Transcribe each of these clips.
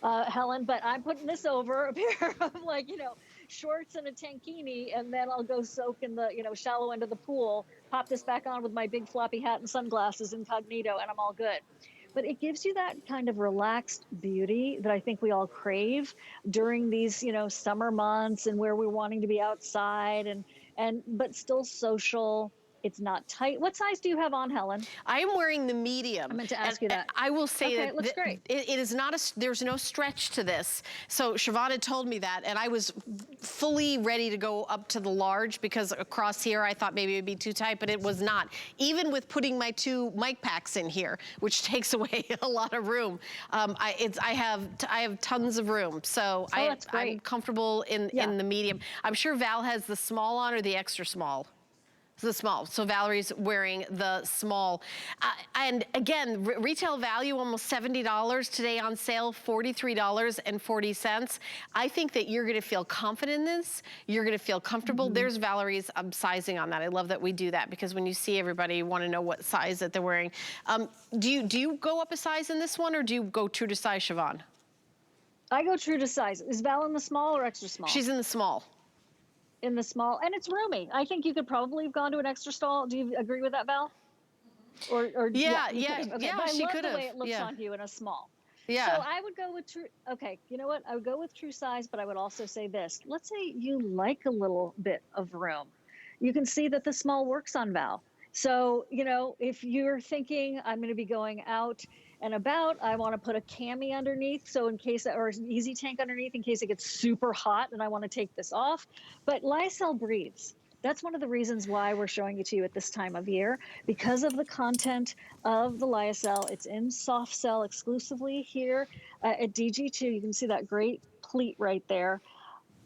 Helen, but I'm putting this over a pair of like, shorts and a tankini, and then I'll go soak in the, shallow end of the pool, pop this back on with my big floppy hat and sunglasses incognito, and I'm all good. But it gives you that kind of relaxed beauty that I think we all crave during these, summer months and where we're wanting to be outside but still social. It's not tight. What size do you have on, Helen? I am wearing the I medium. meant to ask you that. I will say Okay, that it looks great. it is not there's no stretch to this. So Siobhan had told me that, and I was fully ready to go up to the large because across here I thought maybe it would be too tight, but it was not. Even with putting my 2 mic packs in here, which takes away a lot of room. I have tons of room, so I'm comfortable in the medium. I'm sure Val has the small on or the extra small. The small. So Valerie's wearing the small. And again, retail value almost $70, today on sale $43.40. I think that you're gonna feel confident in this. You're gonna feel comfortable. There's Valerie's sizing on that. I love that we do that because when you see everybody, you wanna know what size that they're wearing. Do you go up a size in this one, or do you go true to size, Siobhan? I go true to size. Is Val in the small or extra small? She's in the small. In the small, and it's roomy. I think you could probably have gone to an extra small. Do you agree with that, Val? Or yeah, okay. yeah, But she I love could the have. way it looks on you in a small. Yeah. So I would go with true. Okay, you know what? I would go with true size, but I would also say this. Let's say you like a little bit of room. You can see that the small works on Val. So, if you're thinking I'm going to be going out and about, I want to put a cami underneath, so in case, or an easy tank underneath in case it gets super hot and I want to take this off. But lyocell breathes. That's one of the reasons why we're showing it to you at this time of year, because of the content of the lyocell. It's in soft cell exclusively here at DG2. You can see that great pleat right there.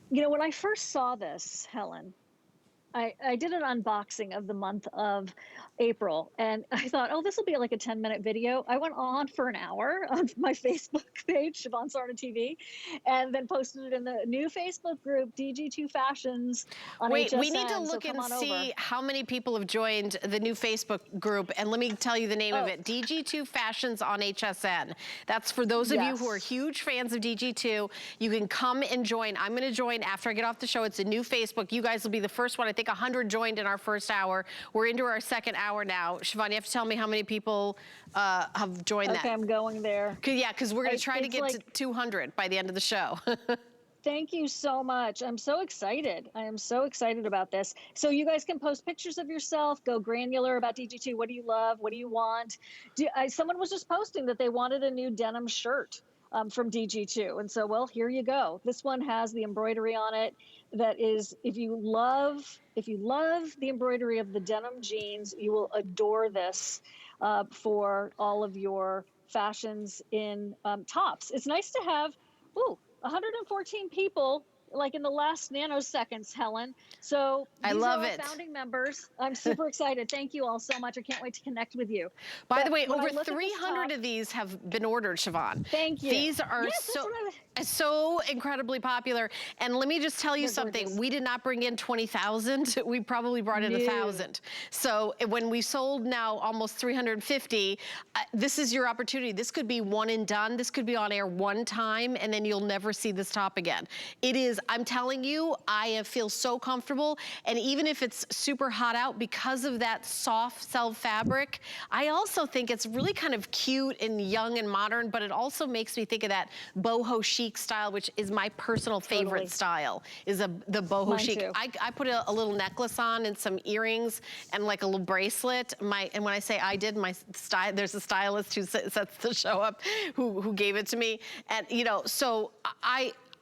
When I first saw this, Helen, I did an unboxing of the month of April, and I thought, oh, this will be like a 10-minute video. I went on for an hour on my Facebook page, Siobhan Sarna TV, and then posted it in the new Facebook group, DG2 Fashions on Wait, HSN. we need to look and see how many people have joined the new Facebook group, and let me tell you the name of it, DG2 Fashions on HSN. That's for those of you who are huge fans of DG2. You can come and join. I'm gonna join after I get off the show. It's a new Facebook. You guys will be the first one. I think 100 joined in our first hour. We're into our second hour now. Siobhan, you have to tell me how many people have joined that. Okay, I'm going there. Yeah, because we're gonna try to get to 200 by the end of the show. Thank you so much. I'm so excited. I am so excited about this. So you guys can post pictures of yourself, go granular about DG2. What do you love? What do you want? Someone was just posting that they wanted a new denim shirt from DG2. And so, well, here you go. This one has the embroidery on it. That is, if you love the embroidery of the denim jeans, you will adore this for all of your fashions in tops. It's nice to have, 114 people like in the last nanoseconds, Helen. So I love it. Founding members. I'm super excited. Thank you all so much. I can't wait to connect with you. By the way, over 300 of these have been ordered, Siobhan. Thank you. These are so incredibly popular. And let me just tell you something. We did not bring in 20,000. We probably brought in 1,000. So when we sold now almost 350, this is your opportunity. This could be one and done. This could be on air one time, and then you'll never see this top again. It is, I'm telling you, I feel so comfortable. And even if it's super hot out, because of that soft cell fabric, I also think it's really kind of cute and young and modern, but it also makes me think of that boho chic style, which is my personal favorite style, is the boho chic. I put a little necklace on and some earrings and like a little bracelet. And when I say I did, there's a stylist who sets the show up who gave it to me. And so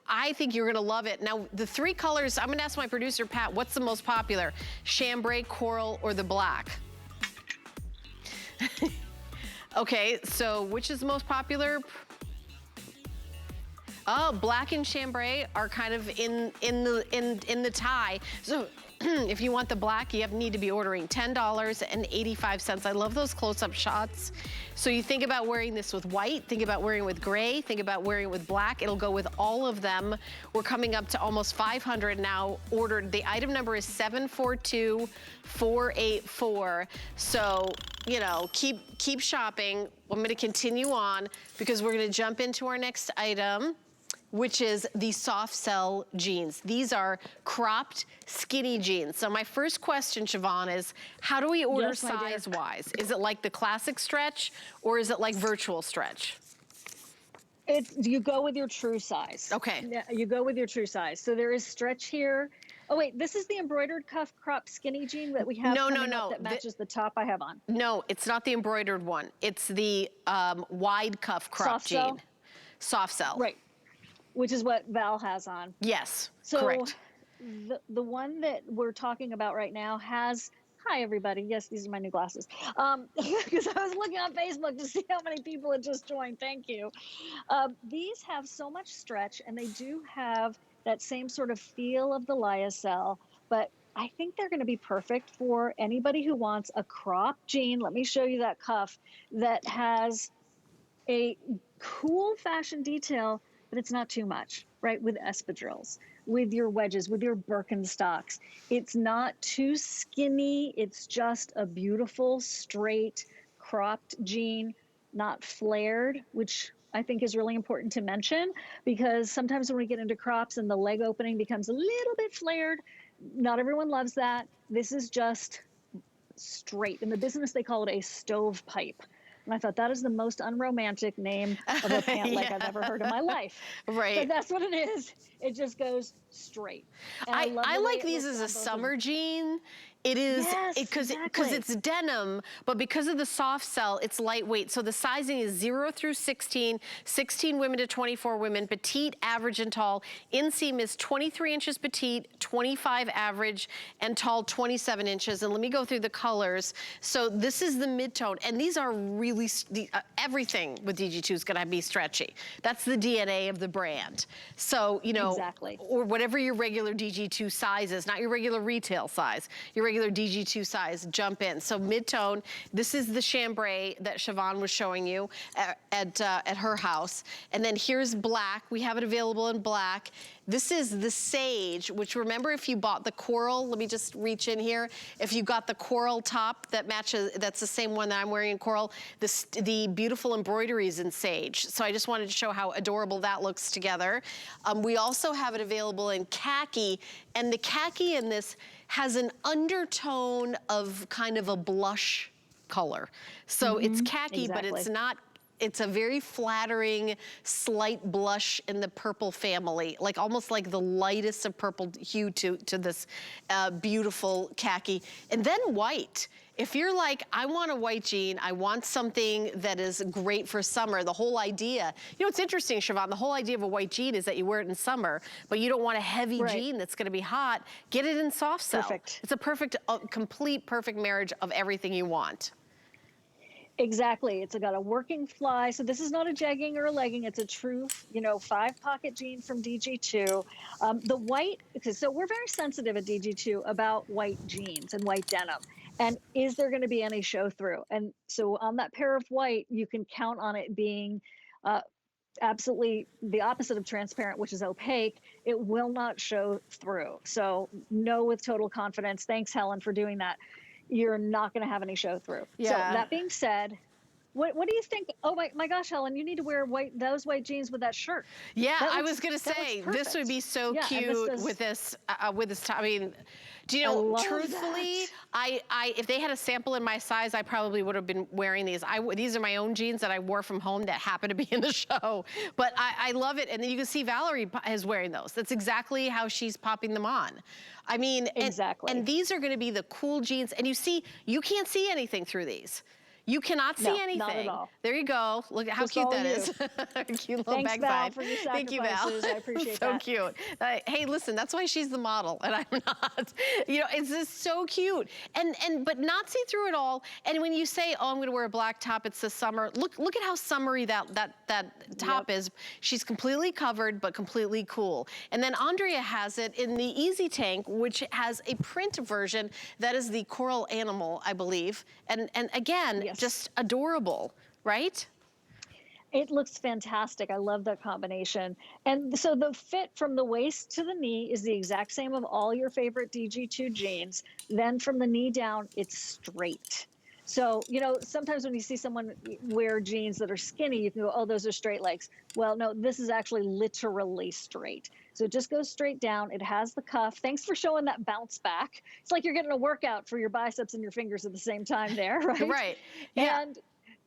I think you're gonna love it. Now, the 3 colors, I'm gonna ask my producer, Pat, what's the most popular? Chambray, coral, or the black? Okay, so which is the most popular? Oh, black and chambray are kind of in the tie. So if you want the black, you need to be ordering $10.85. I love those close-up shots. So you think about wearing this with white, think about wearing it with gray, think about wearing it with black. It'll go with all of them. We're coming up to almost 500 now ordered. The item number is 742484. So you know, keep shopping. I'm gonna continue on because we're gonna jump into our next item, which is the soft cell jeans. These are cropped, skinny jeans. So my first question, Siobhan, is how do we order size-wise? Is it like the classic stretch or is it like virtual stretch? You go with your true size. Okay. Yeah, you go with your true size. So there is stretch here. Oh wait, this is the embroidered cuff crop skinny jean that we have coming up that matches the top I have on. No, it's not the embroidered one. It's the wide cuff crop jean. Soft cell. Right. Which is what Val has on. Yes, so correct. The one that we're talking about right now has, hi everybody, yes, these are my new glasses. Because I was looking on Facebook to see how many people had just joined, thank you. These have so much stretch and they do have that same sort of feel of the lyocell, but I think they're gonna be perfect for anybody who wants a crop jean. Let me show you that cuff that has a cool fashion detail, but it's not too much, right? With espadrilles, with your wedges, with your Birkenstocks. It's not too skinny. It's just a beautiful, straight, cropped jean, not flared, which I think is really important to mention because sometimes when we get into crops and the leg opening becomes a little bit flared, not everyone loves that. This is just straight. In the business, they call it a stovepipe. And I thought that is the most unromantic name of a pant leg I've ever heard in my life. Right. But that's what it is. It just goes straight. And I like these as a summer jean. It is, because it's denim, but because of the soft cell, it's lightweight. So the sizing is 0 through 16, 16 women to 24 women, petite, average, and tall. Inseam is 23 inches petite, 25 average, and tall 27 inches. And let me go through the colors. So this is the mid-tone, and these are really, everything with DG2 is gonna be stretchy. That's the DNA of the brand. So, you know, or whatever your regular DG2 size is, not your regular retail size, your regular DG2 size, jump in. So mid-tone, this is the chambray that Siobhan was showing you at her house. And then here's black. We have it available in black. This is the sage, which remember if you bought the coral, let me just reach in here. If you got the coral top that matches, that's the same one that I'm wearing in coral, the beautiful embroideries in sage. So I just wanted to show how adorable that looks together. We also have it available in khaki, and the khaki in this has an undertone of kind of a blush color. So it's khaki, but it's not, it's a very flattering, slight blush in the purple family, like almost like the lightest of purple hue to this beautiful khaki. And then white. If you're like, I want a white jean, I want something that is great for summer, the whole idea, you know, it's interesting, Siobhan, the whole idea of a white jean is that you wear it in summer, but you don't want a heavy jean that's gonna be hot. Get it in soft cell. Perfect. It's a perfect, complete, perfect marriage of everything you want. Exactly. It's got a working fly. So this is not a jegging or a legging. It's a true, you know, 5-pocket jean from DG2. The white, so we're very sensitive at DG2 about white jeans and white denim. And is there going to be any show through? And so on that pair of white, you can count on it being absolutely the opposite of transparent, which is opaque. It will not show through. So know with total confidence. Thanks, Helen, for doing that. You're not going to have any show through. Yeah. So that being said, what do you think? Oh my gosh, Helen, you need to wear those white jeans with that shirt. Yeah, I was going to say this would be so cute with this top. I mean, do you know, truthfully, if they had a sample in my size, I probably would have been wearing these. These are my own jeans that I wore from home that happen to be in the show. But I love it. And then you can see Valerie is wearing those. That's exactly how she's popping them on. I mean, and these are going to be the cool jeans. And you see, you can't see anything through these. You cannot see anything. Not at all. There you go. Look at how cute that is. Cute little Thanks, bag Val, side. For your sacrifices. Thank you, Val. I appreciate so that. So cute. Hey, listen, that's why she's the model and I'm not. You know, it's just so cute. But not see through it all. And when you say, oh, I'm going to wear a black top, it's the summer. Look at how summery that top is. She's completely covered, but completely cool. And then Andrea has it in the Easy Tank, which has a print version that is the coral animal, I believe. And again, just adorable. Right? It looks fantastic. I love that combination. And so the fit from the waist to the knee is the exact same of all your favorite DG2 jeans. Then from the knee down, it's straight. So, you know, sometimes when you see someone wear jeans that are skinny, you can go, oh, those are straight legs. Well, no, this is actually literally straight. So it just goes straight down. It has the cuff. Thanks for showing that bounce back. It's like you're getting a workout for your biceps and your fingers at the same time there, right? Right. Yeah.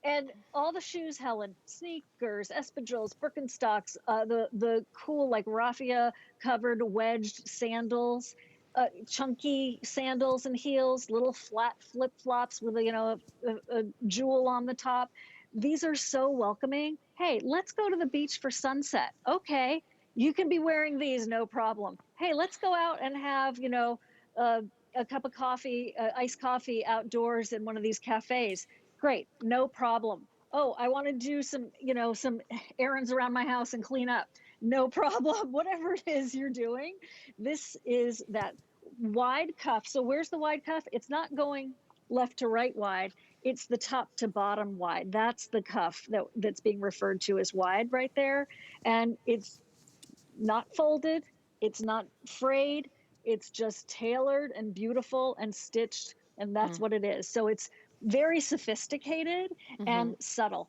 And all the shoes, Helen, sneakers, espadrilles, Birkenstocks, the cool like raffia covered wedged sandals, chunky sandals and heels, little flat flip flops with a jewel on the top. These are so welcoming. Hey, let's go to the beach for sunset. Okay, you can be wearing these, no problem. Hey, let's go out and have a cup of coffee, iced coffee outdoors in one of these cafes. Great, no problem. Oh, I want to do some errands around my house and clean up. No problem. Whatever it is you're doing, this is that wide cuff. So where's the wide cuff? It's not going left to right wide. It's the top to bottom wide. That's the cuff that's being referred to as wide right there. And it's not folded. It's not frayed. It's just tailored and beautiful and stitched. And that's what it is. So it's very sophisticated and subtle.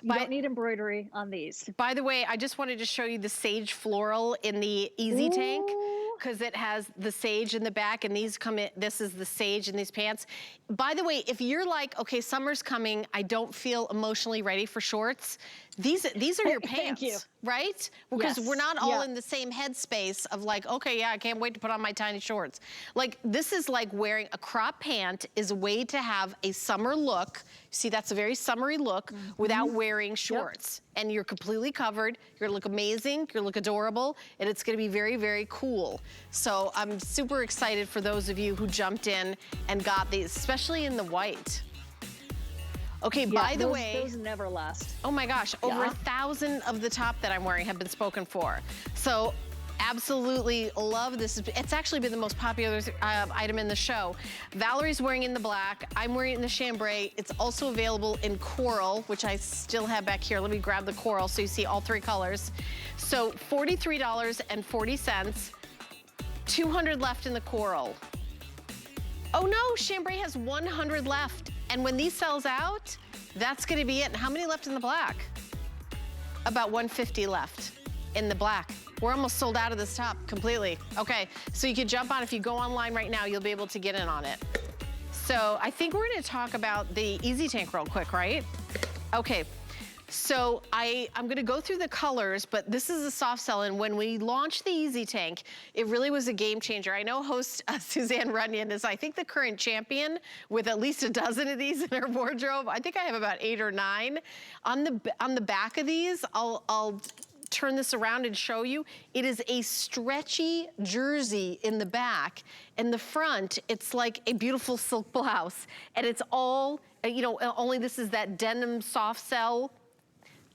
You don't need embroidery on these. By the way, I just wanted to show you the sage floral in the Easy Tank, because it has the sage in the back, and these come in, this is the sage in these pants. By the way, if you're like, okay, summer's coming, I don't feel emotionally ready for shorts, these are your pants, right? Because we're not all in the same headspace of like, okay, yeah, I can't wait to put on my tiny shorts. Like, this is like wearing a crop pant is a way to have a summer look. See, that's a very summery look without wearing shorts. And you're completely covered. You're gonna look amazing, you're gonna look adorable, and it's gonna be very, very cool. So I'm super excited for those of you who jumped in and got these, especially in the white. Okay, by the way, those never last. Oh my gosh, over 1,000 of the top that I'm wearing have been spoken for. So absolutely love this. It's actually been the most popular item in the show. Valerie's wearing in the black. I'm wearing it in the chambray. It's also available in coral, which I still have back here. Let me grab the coral so you see all three colors. So $43.40, 200 left in the coral. Oh no, chambray has 100 left. And when these sells out, that's gonna be it. And how many left in the black? About 150 left in the black. We're almost sold out of this top completely. Okay, so you can jump on, if you go online right now, you'll be able to get in on it. So I think we're gonna talk about the Easy Tank real quick, right? Okay, so I'm gonna go through the colors, but this is a soft sell, and when we launched the Easy Tank, it really was a game changer. I know host Suzanne Runyon is, I think, the current champion with at least a dozen of these in her wardrobe. I think I have about 8 or 9. On the back of these, I'll turn this around and show you. It is a stretchy jersey in the back. In the front, it's like a beautiful silk blouse. And it's all, only this is that denim soft sell.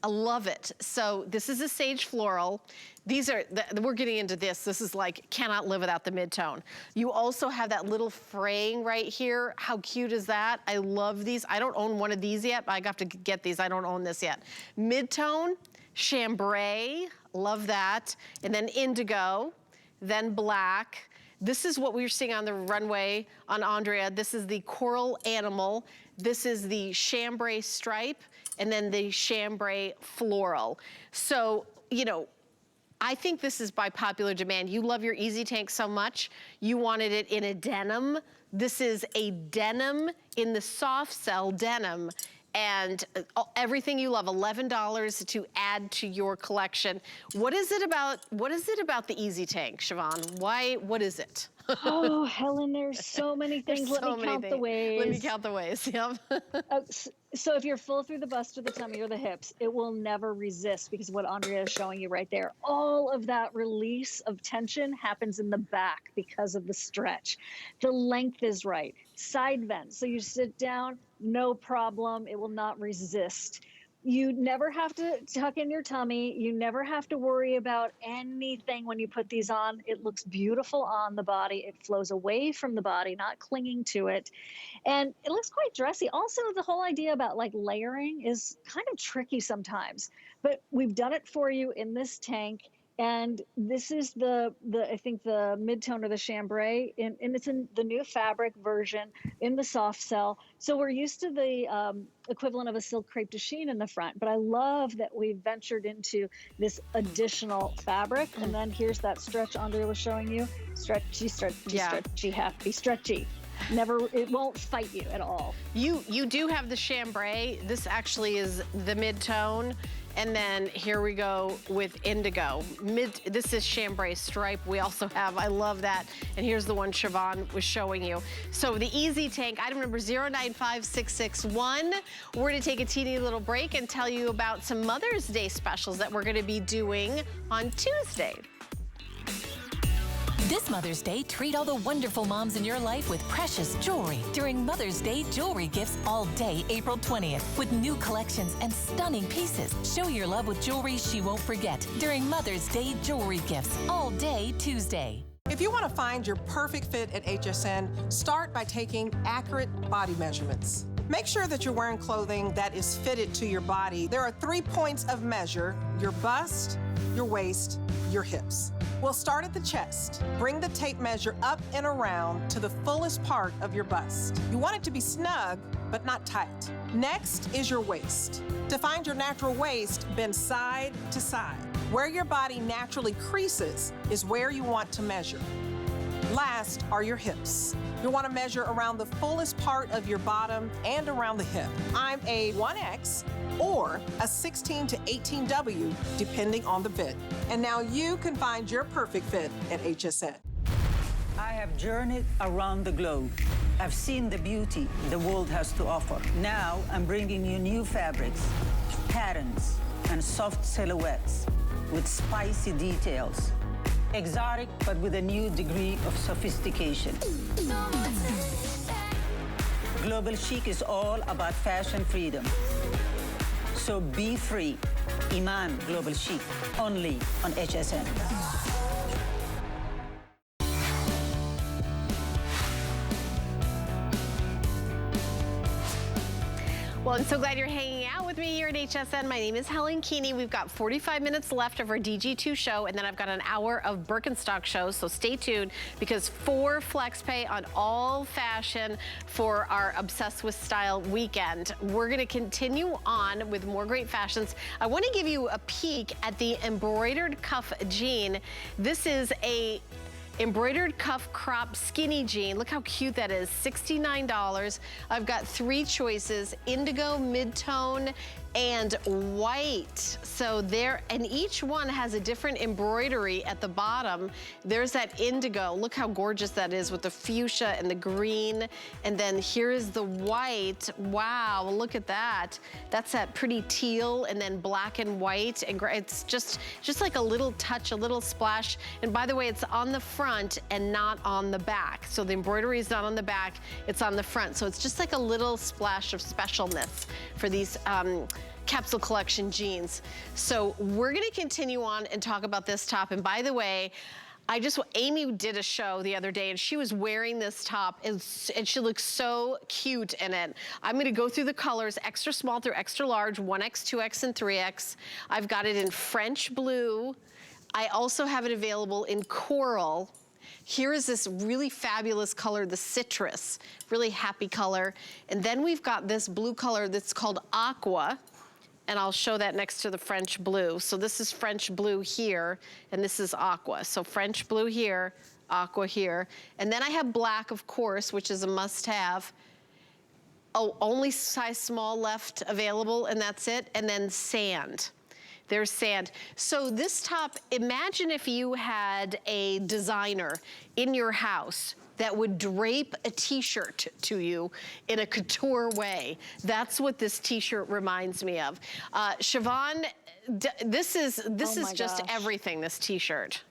I love it. So this is a sage floral. These are, we're getting into this. This is like, cannot live without the mid-tone. You also have that little fraying right here. How cute is that? I love these. I don't own one of these yet, but I have to get these. I don't own this yet. Mid-tone, chambray, love that. And then indigo, then black. This is what we were seeing on the runway on Andrea. This is the coral animal. This is the chambray stripe, and then the chambray floral. So, I think this is by popular demand. You love your Easy Tank so much, you wanted it in a denim. This is a denim in the soft sell denim, and everything you love, $11 to add to your collection. What is it about the Easy Tank, Siobhan? What is it? Oh, Helen, there's so many things. Let me count the ways. Let me count the ways, yep. So if you're full through the bust or the tummy or the hips, it will never resist, because what Andrea is showing you right there, all of that release of tension happens in the back because of the stretch. The length is right. Side vent. So you sit down, no problem. It will not resist. You never have to tuck in your tummy. You never have to worry about anything when you put these on. It looks beautiful on the body. It flows away from the body, not clinging to it. And it looks quite dressy. Also, the whole idea about like layering is kind of tricky sometimes, but we've done it for you in this tank. And this is the I think the mid-tone of the chambray, and it's in the new fabric version in the soft cell. So we're used to the equivalent of a silk crepe de chine in the front, but I love that we ventured into this additional fabric. And then here's that stretch Andrea was showing you. Stretchy, stretchy, stretchy, happy, stretchy. Never, it won't fight you at all. You do have the chambray. This actually is the mid-tone. And then here we go with indigo. This is chambray stripe. We also have, I love that. And here's the one Siobhan was showing you. So the Easy Tank, item number 095661. We're gonna take a teeny little break and tell you about some Mother's Day specials that we're gonna be doing on Tuesday. This Mother's Day, treat all the wonderful moms in your life with precious jewelry during Mother's Day jewelry gifts all day, April 20th, with new collections and stunning pieces. Show your love with jewelry she won't forget during Mother's Day jewelry gifts all day, Tuesday. If you want to find your perfect fit at HSN, start by taking accurate body measurements. Make sure that you're wearing clothing that is fitted to your body. There are 3 points of measure: your bust, your waist, your hips. We'll start at the chest. Bring the tape measure up and around to the fullest part of your bust. You want it to be snug, but not tight. Next is your waist. To find your natural waist, bend side to side. Where your body naturally creases is where you want to measure. Last are your hips. You'll want to measure around the fullest part of your bottom and around the hip. I'm a 1X or a 16 to 18W, depending on the fit. And now you can find your perfect fit at HSN. I have journeyed around the globe. I've seen the beauty the world has to offer. Now I'm bringing you new fabrics, patterns, and soft silhouettes with spicy details. Exotic, but with a new degree of sophistication. Global Chic is all about fashion freedom. So be free. Iman Global Chic, only on HSN. Well, I'm so glad you're hanging out with me here at HSN. My name is Helen Keeney. We've got 45 minutes left of our DG2 show, and then I've got an hour of Birkenstock shows, so stay tuned, because 4 flex pay on all fashion for our Obsessed with Style weekend. We're gonna continue on with more great fashions. I wanna give you a peek at the embroidered cuff jean. This is a embroidered cuff crop skinny jean. Look how cute that is, $69. I've got 3 choices: indigo, mid-tone, and white. So there, and each one has a different embroidery at the bottom. There's that indigo. Look how gorgeous that is with the fuchsia and the green. And then here is the white. Wow, look at that. That's that pretty teal and then black and white. And it's just like a little touch, a little splash. And by the way, it's on the front and not on the back. So the embroidery is not on the back, it's on the front. So it's just like a little splash of specialness for these capsule collection jeans. So we're gonna continue on and talk about this top. And by the way, Amy did a show the other day and she was wearing this top and she looks so cute in it. I'm gonna go through the colors, extra small through extra large, 1X, 2X, and 3X. I've got it in French blue. I also have it available in coral. Here is this really fabulous color, the citrus, really happy color. And then we've got this blue color that's called aqua. And I'll show that next to the French blue. So this is French blue here, and this is aqua. So French blue here, aqua here. And then I have black, of course, which is a must-have. Oh, only size small left available, and that's it. And then sand. There's sand. So this top, imagine if you had a designer in your house that would drape a t-shirt to you in a couture way. That's what this t-shirt reminds me of. Siobhan, this is just everything, this t-shirt.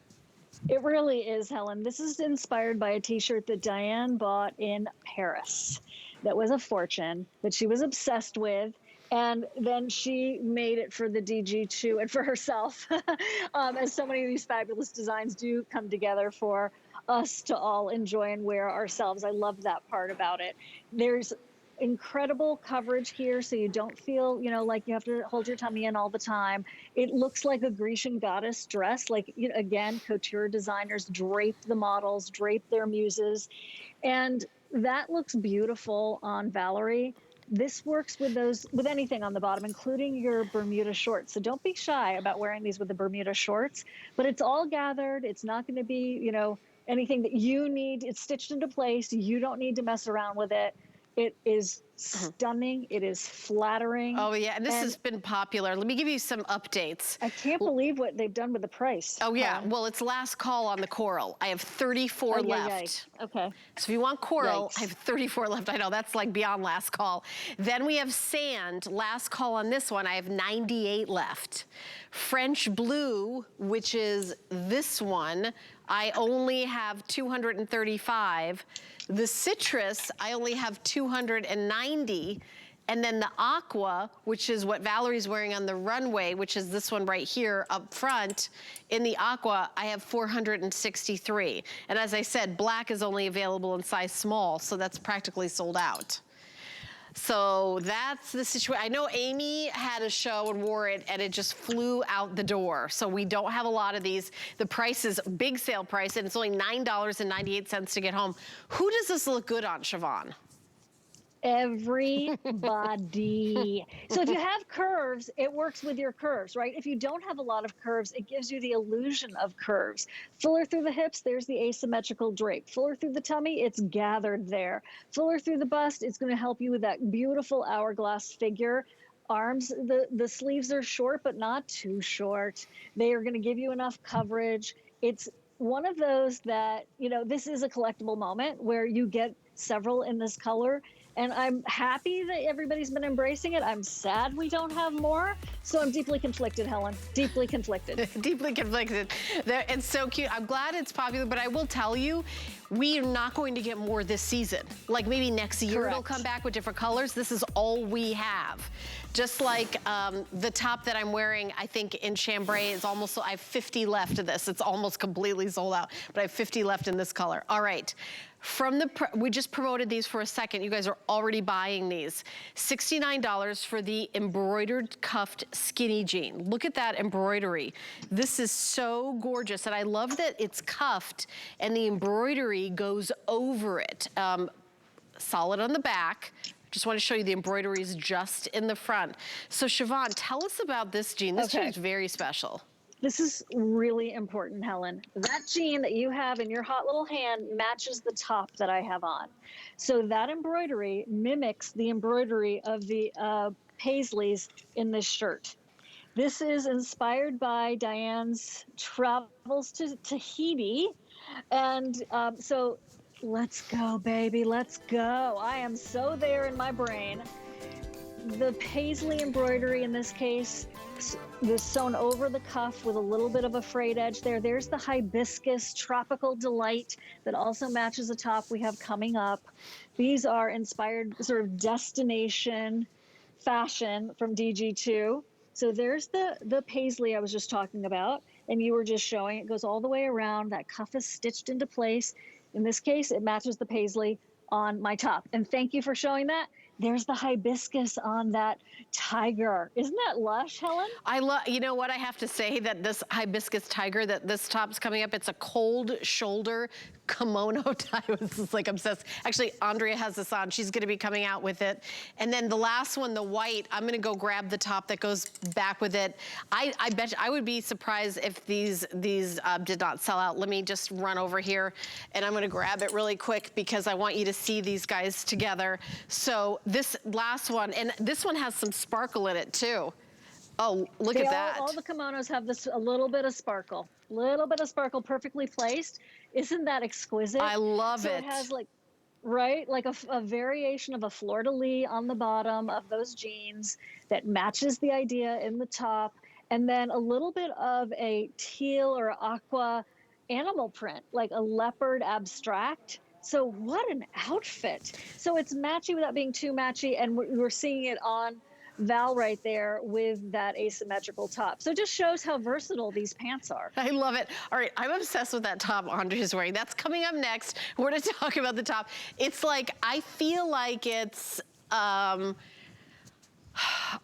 It really is, Helen. This is inspired by a t-shirt that Diane bought in Paris. That was a fortune, that she was obsessed with. And then she made it for the DG2 and for herself, as so many of these fabulous designs do come together for us to all enjoy and wear ourselves. I love that part about it. There's incredible coverage here, so you don't feel, you know, like you have to hold your tummy in all the time. It looks like a Grecian goddess dress. Like, you know, again, couture designers drape the models, drape their muses, and that looks beautiful on Valerie. This works with with anything on the bottom, including your Bermuda shorts. So don't be shy about wearing these with the Bermuda shorts, but it's all gathered. It's not going to be, you know, anything that you need. It's stitched into place. You don't need to mess around with it. It is stunning. It is flattering. Oh yeah, and this has been popular. Let me give you some updates. I can't believe what they've done with the price. Oh yeah, well, it's last call on the coral. I have 34 left. Okay. So if you want coral, I have 34 left. I know, that's like beyond last call. Then we have sand, last call on this one. I have 98 left. French blue, which is this one, I only have 235. The citrus, I only have 290. And then the aqua, which is what Valerie's wearing on the runway, which is this one right here up front, in the aqua, I have 463. And as I said, black is only available in size small, so that's practically sold out. So that's the situation. I know Amy had a show and wore it, and it just flew out the door. So we don't have a lot of these. The price is big sale price, and it's only $9.98 to get home. Who does this look good on, Siobhan? Everybody. So if you have curves, it works with your curves, right? If you don't have a lot of curves, it gives you the illusion of curves. Fuller through the hips, there's the asymmetrical drape. Fuller through the tummy, it's gathered there. Fuller through the bust, it's going to help you with that beautiful hourglass figure. Arms, the sleeves are short, but not too short. They are going to give you enough coverage. It's one of those that, you know, this is a collectible moment where you get several in this color. And I'm happy that everybody's been embracing it. I'm sad we don't have more. So I'm deeply conflicted, Helen. Deeply conflicted. Deeply conflicted. It's so cute. I'm glad it's popular, but I will tell you, we are not going to get more this season. Like maybe next year it'll come back with different colors. This is all we have. Just like the top that I'm wearing, I think in chambray is almost, I have 50 left of this. It's almost completely sold out, but I have 50 left in this color. All right. We just promoted these for a second. You guys are already buying these. $69 for the embroidered cuffed skinny jean. Look at that embroidery. This is so gorgeous. And I love that it's cuffed and the embroidery goes over it. Solid on the back. Just want to show you the embroidery is just in the front. So Siobhan, tell us about this jean. This jean is very special. This is really important, Helen. That jean that you have in your hot little hand matches the top that I have on. So that embroidery mimics the embroidery of the paisleys in this shirt. This is inspired by Diane's travels to Tahiti. And so let's go, baby, let's go. I am so there in my brain. The paisley embroidery in this case is sewn over the cuff with a little bit of a frayed edge there. There's the hibiscus tropical delight that also matches the top we have coming up. These are inspired sort of destination fashion from DG2. So there's the paisley I was just talking about, and you were just showing. It goes all the way around. That cuff is stitched into place. In this case, it matches the paisley on my top. And thank you for showing that. There's the hibiscus on that tiger. Isn't that lush, Helen? I love, you know what, I have to say that this hibiscus tiger, that this top's coming up, it's a cold shoulder kimono tie. This is like obsessed. Actually, Andrea has this on. She's gonna be coming out with it. And then the last one, the white, I'm gonna go grab the top that goes back with it. I bet you, I would be surprised if these did not sell out. Let me just run over here and I'm gonna grab it really quick because I want you to see these guys together. So this last one, and this one has some sparkle in it too. Oh, look at that. All the kimonos have this, a little bit of sparkle. Little bit of sparkle, perfectly placed. Isn't that exquisite? I love it. So it has like, right, like a variation of a fleur-de-lis on the bottom of those jeans that matches the idea in the top. And then a little bit of a teal or aqua animal print, like a leopard abstract. So what an outfit. So it's matchy without being too matchy. And we're seeing it on Val right there with that asymmetrical top. So it just shows how versatile these pants are. I love it. All right, I'm obsessed with that top Andrea's wearing. That's coming up next. We're gonna talk about the top. It's like, I feel like it's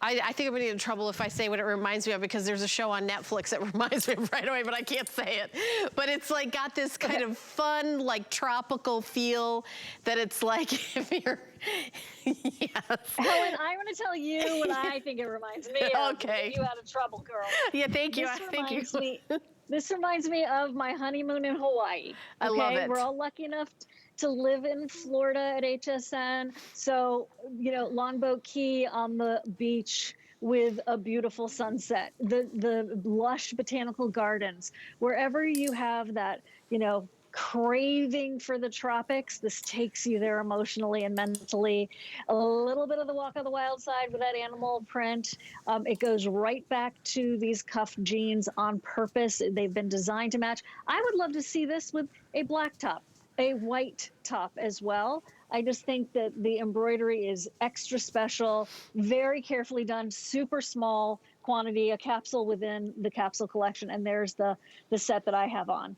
I think I'm gonna get in trouble if I say what it reminds me of, because there's a show on Netflix that reminds me of right away, but I can't say it. But it's like got this kind of fun, like tropical feel that it's like if you're, yes. Helen, I want to tell you what I think it reminds me of. Okay. You out of trouble, girl. Yeah, thank you. This reminds me of my honeymoon in Hawaii. Okay? I love it. We're all lucky enough to live in Florida at HSN. So, you know, Longboat Key on the beach with a beautiful sunset, the lush botanical gardens, wherever you have that, you know, craving for the tropics, this takes you there emotionally and mentally. A little bit of the walk on the wild side with that animal print. It goes right back to these cuffed jeans on purpose. They've been designed to match. I would love to see this with a black top, a white top as well. I just think that the embroidery is extra special, very carefully done, super small quantity, a capsule within the capsule collection. And there's the set that I have on.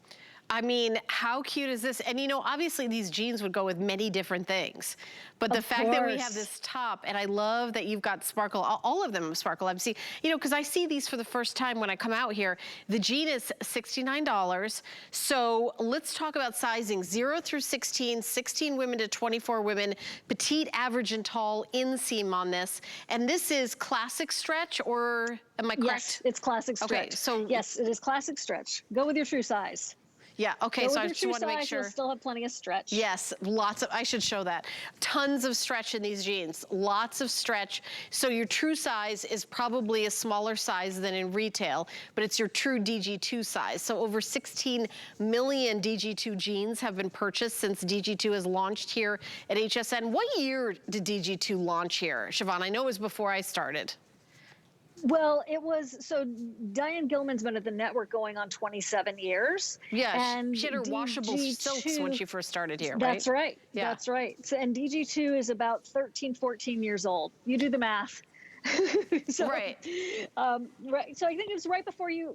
I mean, how cute is this? And you know, obviously these jeans would go with many different things, but the fact that we have this top, and I love that you've got sparkle, all of them have sparkle. I've seen, you know, because I see these for the first time when I come out here. The jean is $69. So let's talk about sizing, 0 through 16, 16 women to 24 women, petite, average, and tall inseam on this. And this is classic stretch, or am I correct? Yes, it's classic stretch. Okay, so yes, it is classic stretch. Go with your true size. Yeah, okay, so I just want to make sure. You'll still have plenty of stretch. Yes, lots of, I should show that. Tons of stretch in these jeans, lots of stretch. So your true size is probably a smaller size than in retail, but it's your true DG2 size. So over 16 million DG2 jeans have been purchased since DG2 has launched here at HSN. What year did DG2 launch here, Siobhan? I know it was before I started. Well, it was, so Diane Gilman's been at the network going on 27 years. Yeah, and she had her washable silks when she first started here, right? That's right, yeah. That's right. So, and DG2 is about 13, 14 years old. You do the math. So, right. Right. So I think it was right before you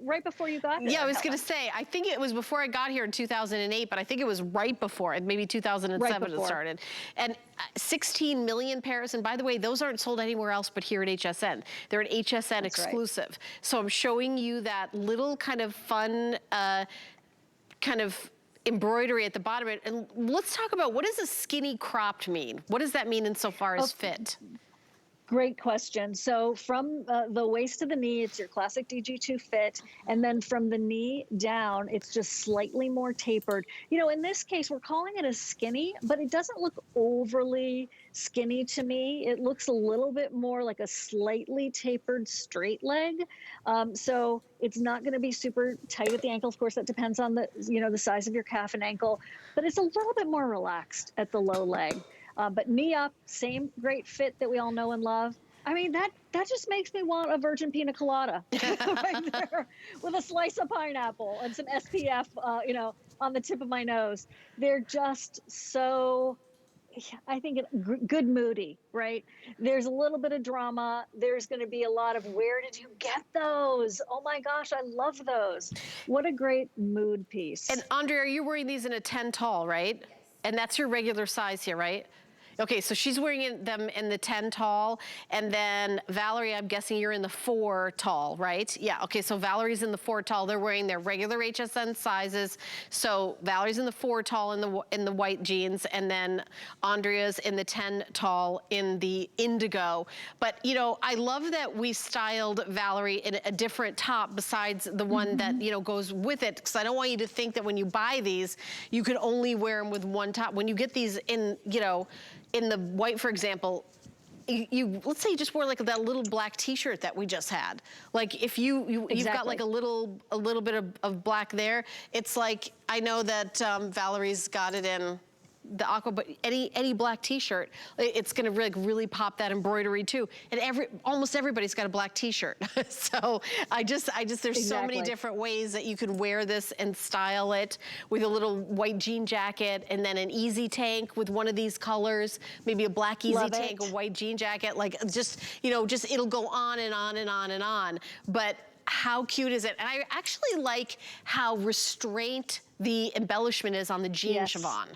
got here. Yeah, I was going to say, I think it was before I got here in 2008, but I think it was right before, maybe 2007 it started. And 16 million pairs. And by the way, those aren't sold anywhere else but here at HSN. They're an HSN exclusive. Right. So I'm showing you that little kind of fun, kind of embroidery at the bottom. And let's talk about, what does a skinny cropped mean? What does that mean insofar as fit? Great question. So from the waist to the knee, it's your classic DG2 fit. And then from the knee down, it's just slightly more tapered. You know, in this case, we're calling it a skinny, but it doesn't look overly skinny to me. It looks a little bit more like a slightly tapered straight leg. So it's not going to be super tight at the ankle. Of course, that depends on the, you know, the size of your calf and ankle, but it's a little bit more relaxed at the low leg. But knee up, same great fit that we all know and love. I mean, that just makes me want a virgin pina colada right there with a slice of pineapple and some SPF, you know, on the tip of my nose. They're just so, I think, good moody, right? There's a little bit of drama. There's going to be a lot of, where did you get those? Oh my gosh, I love those. What a great mood piece. And Andrea, are you wearing these in a 10 tall, right? Yes. And that's your regular size here, right? Okay, so she's wearing them in the 10 tall, and then Valerie, I'm guessing you're in the 4 tall, right? Yeah, okay, so Valerie's in the 4 tall. They're wearing their regular HSN sizes. So Valerie's in the 4 tall in the white jeans, and then Andrea's in the 10 tall in the indigo. But, you know, I love that we styled Valerie in a different top besides the one that, you know, goes with it, because I don't want you to think that when you buy these, you could only wear them with one top. When you get these in, you know, in the white, for example, you let's say you just wore like that little black t-shirt that we just had. Like if you've got like a little bit of black there, it's like, I know that Valerie's got it in the aqua, but any black t-shirt, it's gonna really pop that embroidery too. And almost everybody's got a black t-shirt. So there's so many different ways that you could wear this and style it, with a little white jean jacket, and then an easy tank with one of these colors, maybe a black easy tank, a white jean jacket, like just, you know, just it'll go on and on and on and on. But how cute is it? And I actually like how restraint the embellishment is on the jean, Siobhan.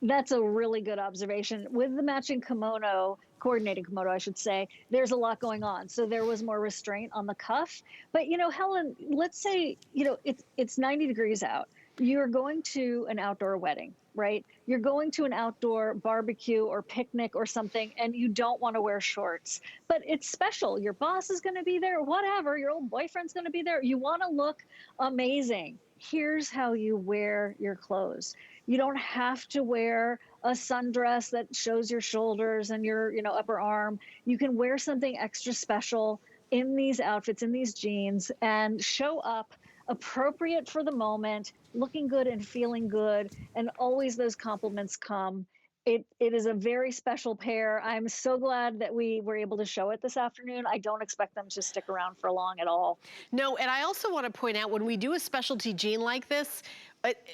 That's a really good observation. With the matching kimono, coordinating kimono, I should say, there's a lot going on. So there was more restraint on the cuff. But, you know, Helen, let's say, you know, it's 90 degrees out. You're going to an outdoor wedding, right? You're going to an outdoor barbecue or picnic or something, and you don't want to wear shorts. But it's special. Your boss is going to be there, whatever. Your old boyfriend's going to be there. You want to look amazing. Here's how you wear your clothes. You don't have to wear a sundress that shows your shoulders and your, you know, upper arm. You can wear something extra special in these outfits, in these jeans, and show up appropriate for the moment, looking good and feeling good, and always those compliments come. It is a very special pair. I'm so glad that we were able to show it this afternoon. I don't expect them to stick around for long at all. No, and I also want to point out, when we do a specialty jean like this,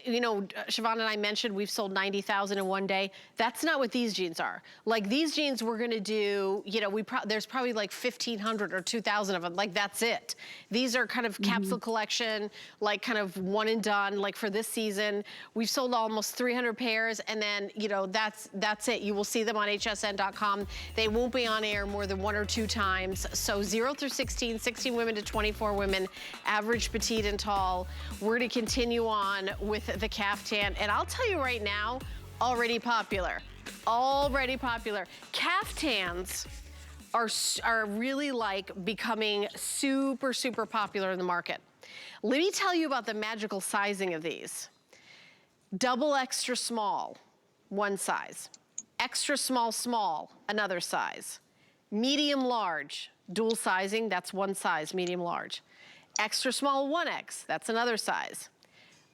you know, Siobhan and I mentioned we've sold 90,000 in one day. That's not what these jeans are. Like, these jeans we're gonna do, you know, there's probably like 1,500 or 2,000 of them. Like, that's it. These are kind of capsule collection, like kind of one and done, like for this season. We've sold almost 300 pairs, and then, you know, that's it. You will see them on hsn.com. They won't be on air more than 1 or 2 times. So 0 through 16, 16 women to 24 women, average, petite, and tall. We're gonna continue on with the caftan, and I'll tell you right now, already popular. Already popular. Caftans are really like becoming super, super popular in the market. Let me tell you about the magical sizing of these. Double extra small, one size. Extra small, small, another size. Medium large, dual sizing, that's one size, medium large. Extra small 1X, that's another size.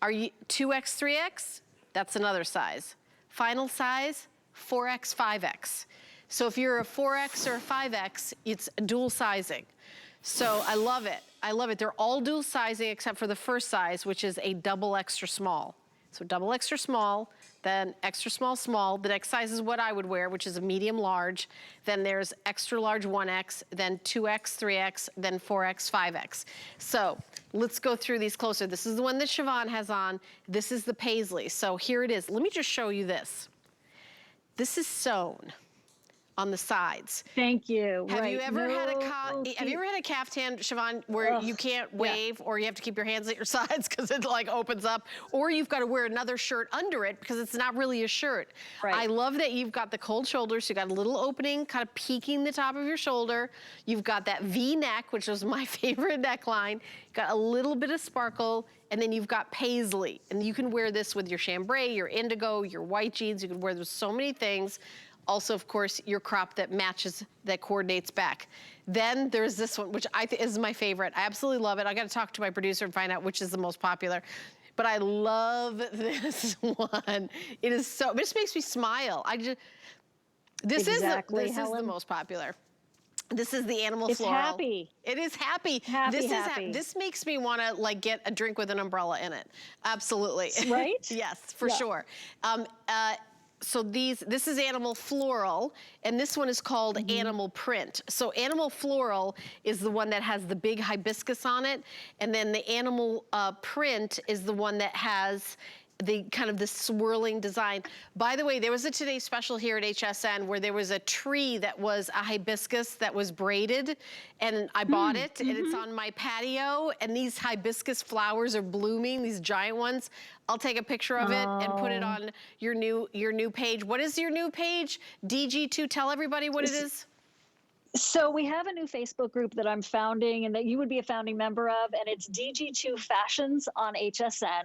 Are you 2X, 3X? That's another size. Final size, 4X, 5X. So if you're a 4X or a 5X, it's dual sizing. So I love it. I love it. They're all dual sizing except for the first size, which is a double extra small. So double extra small, then extra small, small. The next size is what I would wear, which is a medium large. Then there's extra large 1X, then 2X, 3X, then 4X, 5X. So let's go through these closer. This is the one that Siobhan has on. This is the paisley. So here it is. Let me just show you this. This is sewn on the sides. Thank you. Have you ever had a caftan, Siobhan, where you can't wave, or you have to keep your hands at your sides because it like opens up, or you've got to wear another shirt under it because it's not really a shirt. Right. I love that you've got the cold shoulders. So you got a little opening, kind of peeking the top of your shoulder. You've got that V neck, which was my favorite neckline. You've got a little bit of sparkle, and then you've got paisley. And you can wear this with your chambray, your indigo, your white jeans. You can wear this with so many things. Also, of course, your crop that matches, that coordinates back. Then there's this one, which I think is my favorite. I absolutely love it. I gotta talk to my producer and find out which is the most popular. But I love this one. It is so, it just makes me smile. This is the most popular. This is the animal floral. It's happy. It is happy. This makes me want to like get a drink with an umbrella in it. Absolutely. Right? Yes, for sure. So this is animal floral, and this one is called animal print. So animal floral is the one that has the big hibiscus on it, and then the animal print is the one that has the kind of the swirling design. By the way, there was a Today Special here at HSN where there was a tree that was a hibiscus that was braided, and I bought it, and it's on my patio, and these hibiscus flowers are blooming, these giant ones. I'll take a picture of it and put it on your new page. What is your new page? DG2, tell everybody what it is. So we have a new Facebook group that I'm founding and that you would be a founding member of, and it's DG2 Fashions on HSN.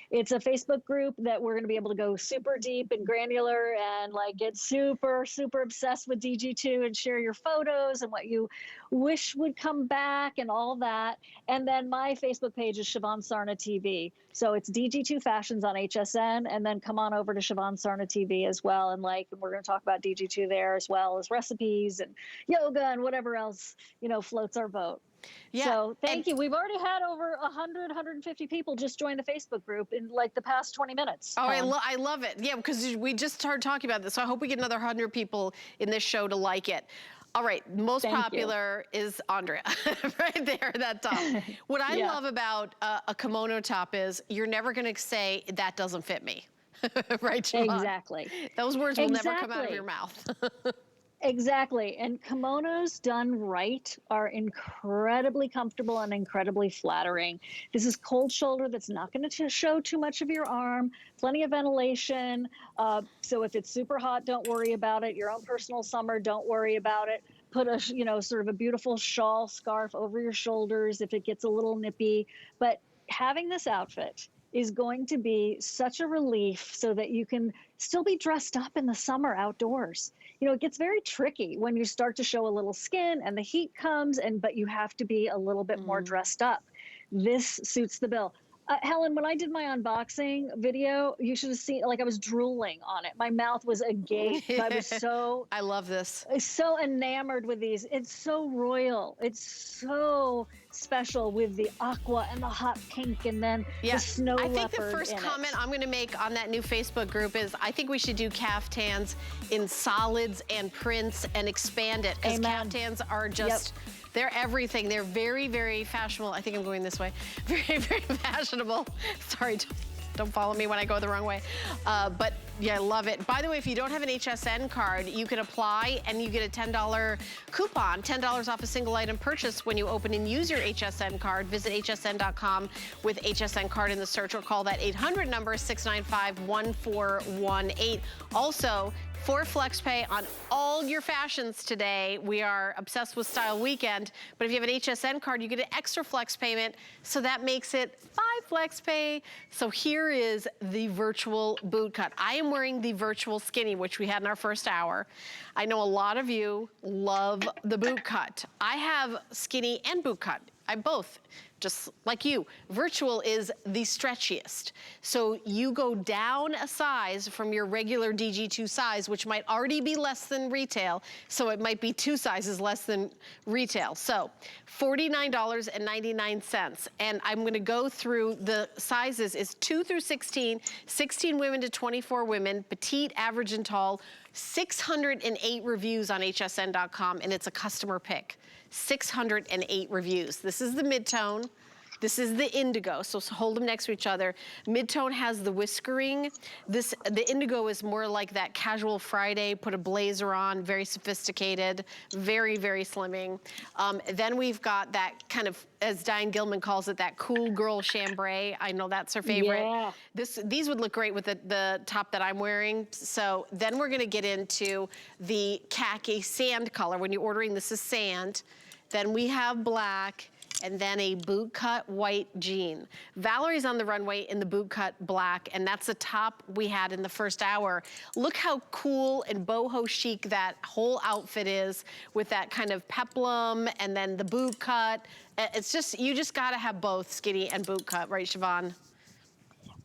It's a Facebook group that we're going to be able to go super deep and granular and like get super, super obsessed with DG2 and share your photos and what you wish would come back and all that. And then my Facebook page is Siobhan Sarna TV. So it's DG2 Fashions on HSN, and then come on over to Siobhan Sarna TV as well. And we're going to talk about DG2 there, as well as recipes and yoga and whatever else, floats our boat. Yeah. So thank you. We've already had over 100, 150 people just join the Facebook group in like the past 20 minutes. Oh, I love it. Yeah, because we just started talking about this. So I hope we get another 100 people in this show to like it. All right, most popular is Andrea, right there at that top. What I love about a kimono top is you're never gonna say, that doesn't fit me, right, Siobhan? Exactly. Those words will never come out of your mouth. Exactly. And kimonos done right are incredibly comfortable and incredibly flattering. This is cold shoulder that's not going to show too much of your arm, plenty of ventilation. So if it's super hot, don't worry about it. Your own personal summer, don't worry about it. Put a, sort of a beautiful shawl, scarf over your shoulders if it gets a little nippy. But having this outfit is going to be such a relief so that you can still be dressed up in the summer outdoors. It gets very tricky when you start to show a little skin and the heat comes, but you have to be a little bit more dressed up. This suits the bill. Helen, when I did my unboxing video, you should have seen, like, I was drooling on it. My mouth was agape. I was I love this. So enamored with these. It's so royal. It's so special with the aqua and the hot pink and then the snow leopard. I think the first comment I'm going to make on that new Facebook group is I think we should do caftans in solids and prints and expand it, because caftans are just... They're everything. They're very, very fashionable. I think I'm going this way. Very, very fashionable. Sorry, don't follow me when I go the wrong way. But yeah, I love it. By the way, if you don't have an HSN card, you can apply and you get a $10 coupon, $10 off a single item purchase when you open and use your HSN card. Visit hsn.com with HSN card in the search, or call that 800 number 695-1418. Also, for FlexPay on all your fashions today. We are obsessed with Style Weekend, but if you have an HSN card, you get an extra flex payment, so that makes it 5 FlexPay. So here is the virtual boot cut. I am wearing the virtual skinny, which we had in our first hour. I know a lot of you love the boot cut. I have skinny and boot cut. I both, just like you. Virtual is the stretchiest. So you go down a size from your regular DG2 size, which might already be less than retail. So it might be 2 sizes less than retail. So $49.99. And I'm gonna go through the sizes is 2 through 16, 16 women to 24 women, petite, average, and tall. 608 reviews on hsn.com, and it's a customer pick. 608 reviews. This is the mid-tone. This is the indigo, so hold them next to each other. Mid-tone has the whiskering. The indigo is more like that casual Friday, put a blazer on, very sophisticated, very, very slimming. Then we've got that kind of, as Diane Gilman calls it, that cool girl chambray. I know that's her favorite. Yeah. These would look great with the top that I'm wearing. So then we're gonna get into the khaki sand color. When you're ordering, this is sand. Then we have black, and then a boot cut white jean. Valerie's on the runway in the boot cut black, and that's the top we had in the first hour. Look how cool and boho chic that whole outfit is, with that kind of peplum and then the boot cut. It's just, you just gotta have both skinny and boot cut, right, Siobhan?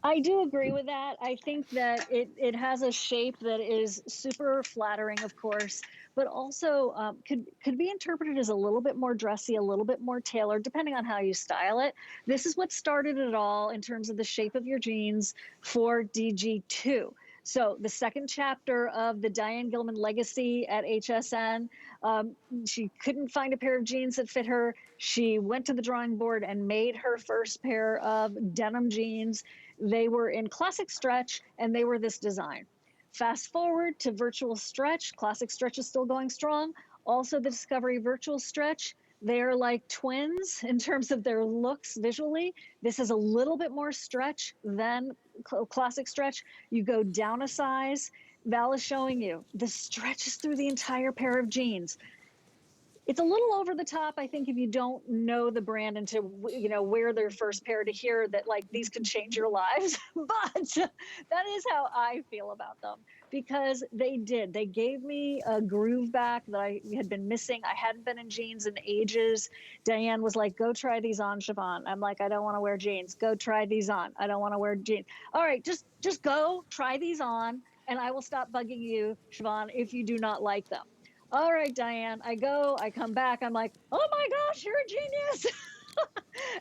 I do agree with that. I think that it has a shape that is super flattering, of course, but also could be interpreted as a little bit more dressy, a little bit more tailored, depending on how you style it. This is what started it all in terms of the shape of your jeans for DG2. So the second chapter of the Diane Gilman legacy at HSN, she couldn't find a pair of jeans that fit her. She went to the drawing board and made her first pair of denim jeans. They were in classic stretch, and they were this design. Fast forward to virtual stretch. Classic stretch is still going strong. Also the Discovery virtual stretch. They're like twins in terms of their looks visually. This is a little bit more stretch than classic stretch. You go down a size. Val is showing you the stretch is through the entire pair of jeans. It's a little over the top, I think, if you don't know the brand and to, wear their first pair, to hear that, like, these can change your lives. But that is how I feel about them, because they did. They gave me a groove back that I had been missing. I hadn't been in jeans in ages. Diane was like, go try these on, Siobhan. I'm like, I don't want to wear jeans. Go try these on. I don't want to wear jeans. All right, just go try these on, and I will stop bugging you, Siobhan, if you do not like them. All right, Diane, I come back, I'm like, oh my gosh, you're a genius.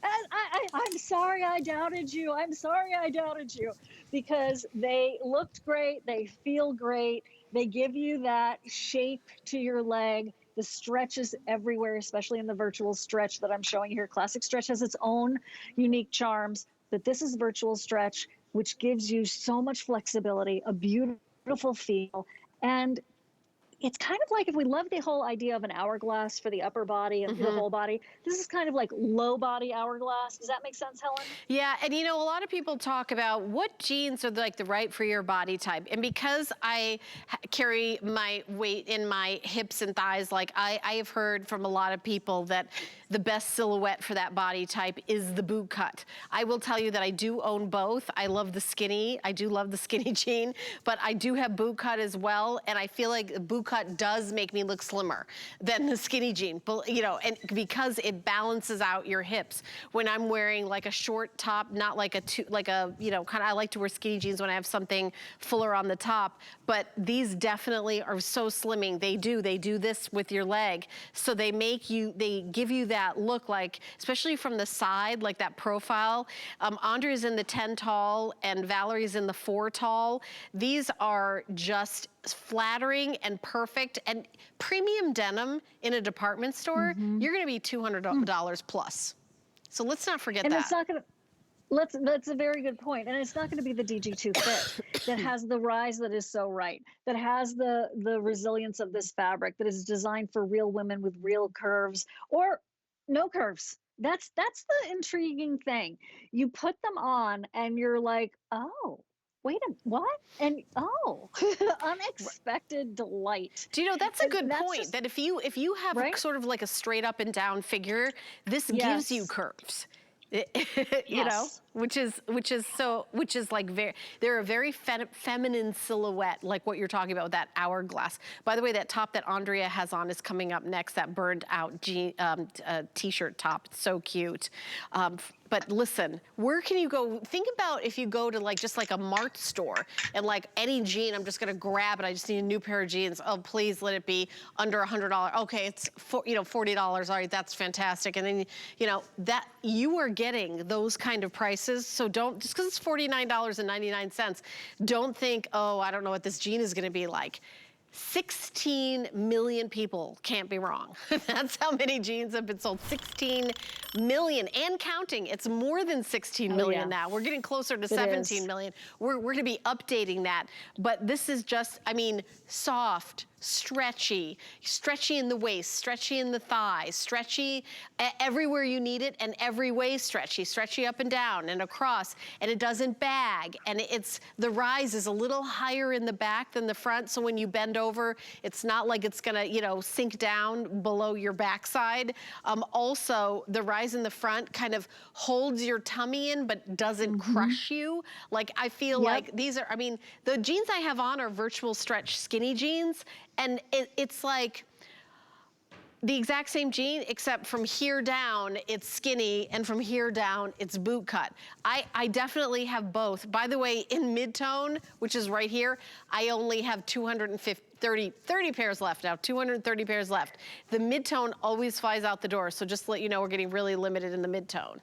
And I'm sorry I doubted you. I'm sorry I doubted you, because they looked great. They feel great. They give you that shape to your leg. The stretch is everywhere, especially in the virtual stretch that I'm showing here. Classic stretch has its own unique charms, but this is virtual stretch, which gives you so much flexibility, a beautiful feel, and it's kind of like, if we love the whole idea of an hourglass for the upper body and the whole body, this is kind of like low body hourglass. Does that make sense, Helen? Yeah, and you know, a lot of people talk about what jeans are like the right for your body type. And because I carry my weight in my hips and thighs, like I have heard from a lot of people that the best silhouette for that body type is the boot cut. I will tell you that I do own both. I love the skinny. I do love the skinny jean, but I do have boot cut as well. And I feel like boot cut does make me look slimmer than the skinny jean, but you know, and because it balances out your hips. When I'm wearing like a short top, not like you know, kind of, I like to wear skinny jeans when I have something fuller on the top, but these definitely are so slimming. They do this with your leg. So they give you that look, like, especially from the side, like that profile. Andrea's in the 10 tall and Valerie's in the 4 tall. These are just flattering and perfect, and premium denim in a department store, you're gonna be $200 plus. So let's not forget that. And it's not gonna, that's a very good point. And it's not going to be the DG2 fit that has the rise that is so right, that has the resilience of this fabric, that is designed for real women with real curves or no curves. That's the intriguing thing. You put them on and you're like, oh, wait a what? And oh, unexpected delight. Do you know, that's a good point, that if you have sort of like a straight up and down figure, this gives you curves. You know, which is like they're a very feminine silhouette, like what you're talking about with that hourglass. By the way, that top that Andrea has on is coming up next, that burned out t-shirt top. It's so cute. But listen, where can you go? Think about if you go to like just like a Mart store and like any jean, I'm just gonna grab it. I just need a new pair of jeans. Oh, please let it be under $100. Okay, it's $40. All right, that's fantastic. And then that you are getting those kind of prices. So don't, just because it's $49.99, don't think, oh, I don't know what this jean is gonna be like. 16 million people, can't be wrong. That's how many jeans have been sold. 16 million and counting. It's more than 16 million now. We're getting closer to 17 million. We're gonna be updating that. But this is just, I mean, soft, stretchy in the waist, stretchy in the thighs, stretchy everywhere you need it, and every way stretchy up and down and across, and it doesn't bag, and the rise is a little higher in the back than the front, so when you bend over, it's not like it's gonna, sink down below your backside. Also, the rise in the front kind of holds your tummy in, but doesn't crush you. Like, I feel like these are, I mean, the jeans I have on are virtual stretch skinny jeans, and it's like the exact same jean, except from here down, it's skinny, and from here down, it's boot cut. I definitely have both. By the way, in mid-tone, which is right here, I only have 30 pairs left now, 230 pairs left. The mid-tone always flies out the door, so just to let you know, we're getting really limited in the mid-tone.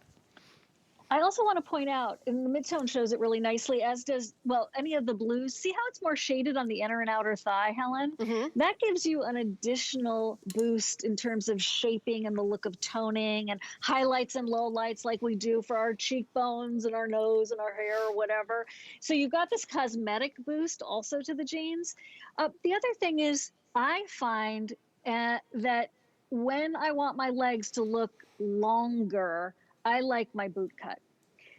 I also want to point out, and the mid-tone shows it really nicely, as does, well, any of the blues. See how it's more shaded on the inner and outer thigh, Helen? That gives you an additional boost in terms of shaping and the look of toning and highlights and lowlights like we do for our cheekbones and our nose and our hair or whatever. So you've got this cosmetic boost also to the jeans. The other thing is, I find that when I want my legs to look longer, I like my boot cut.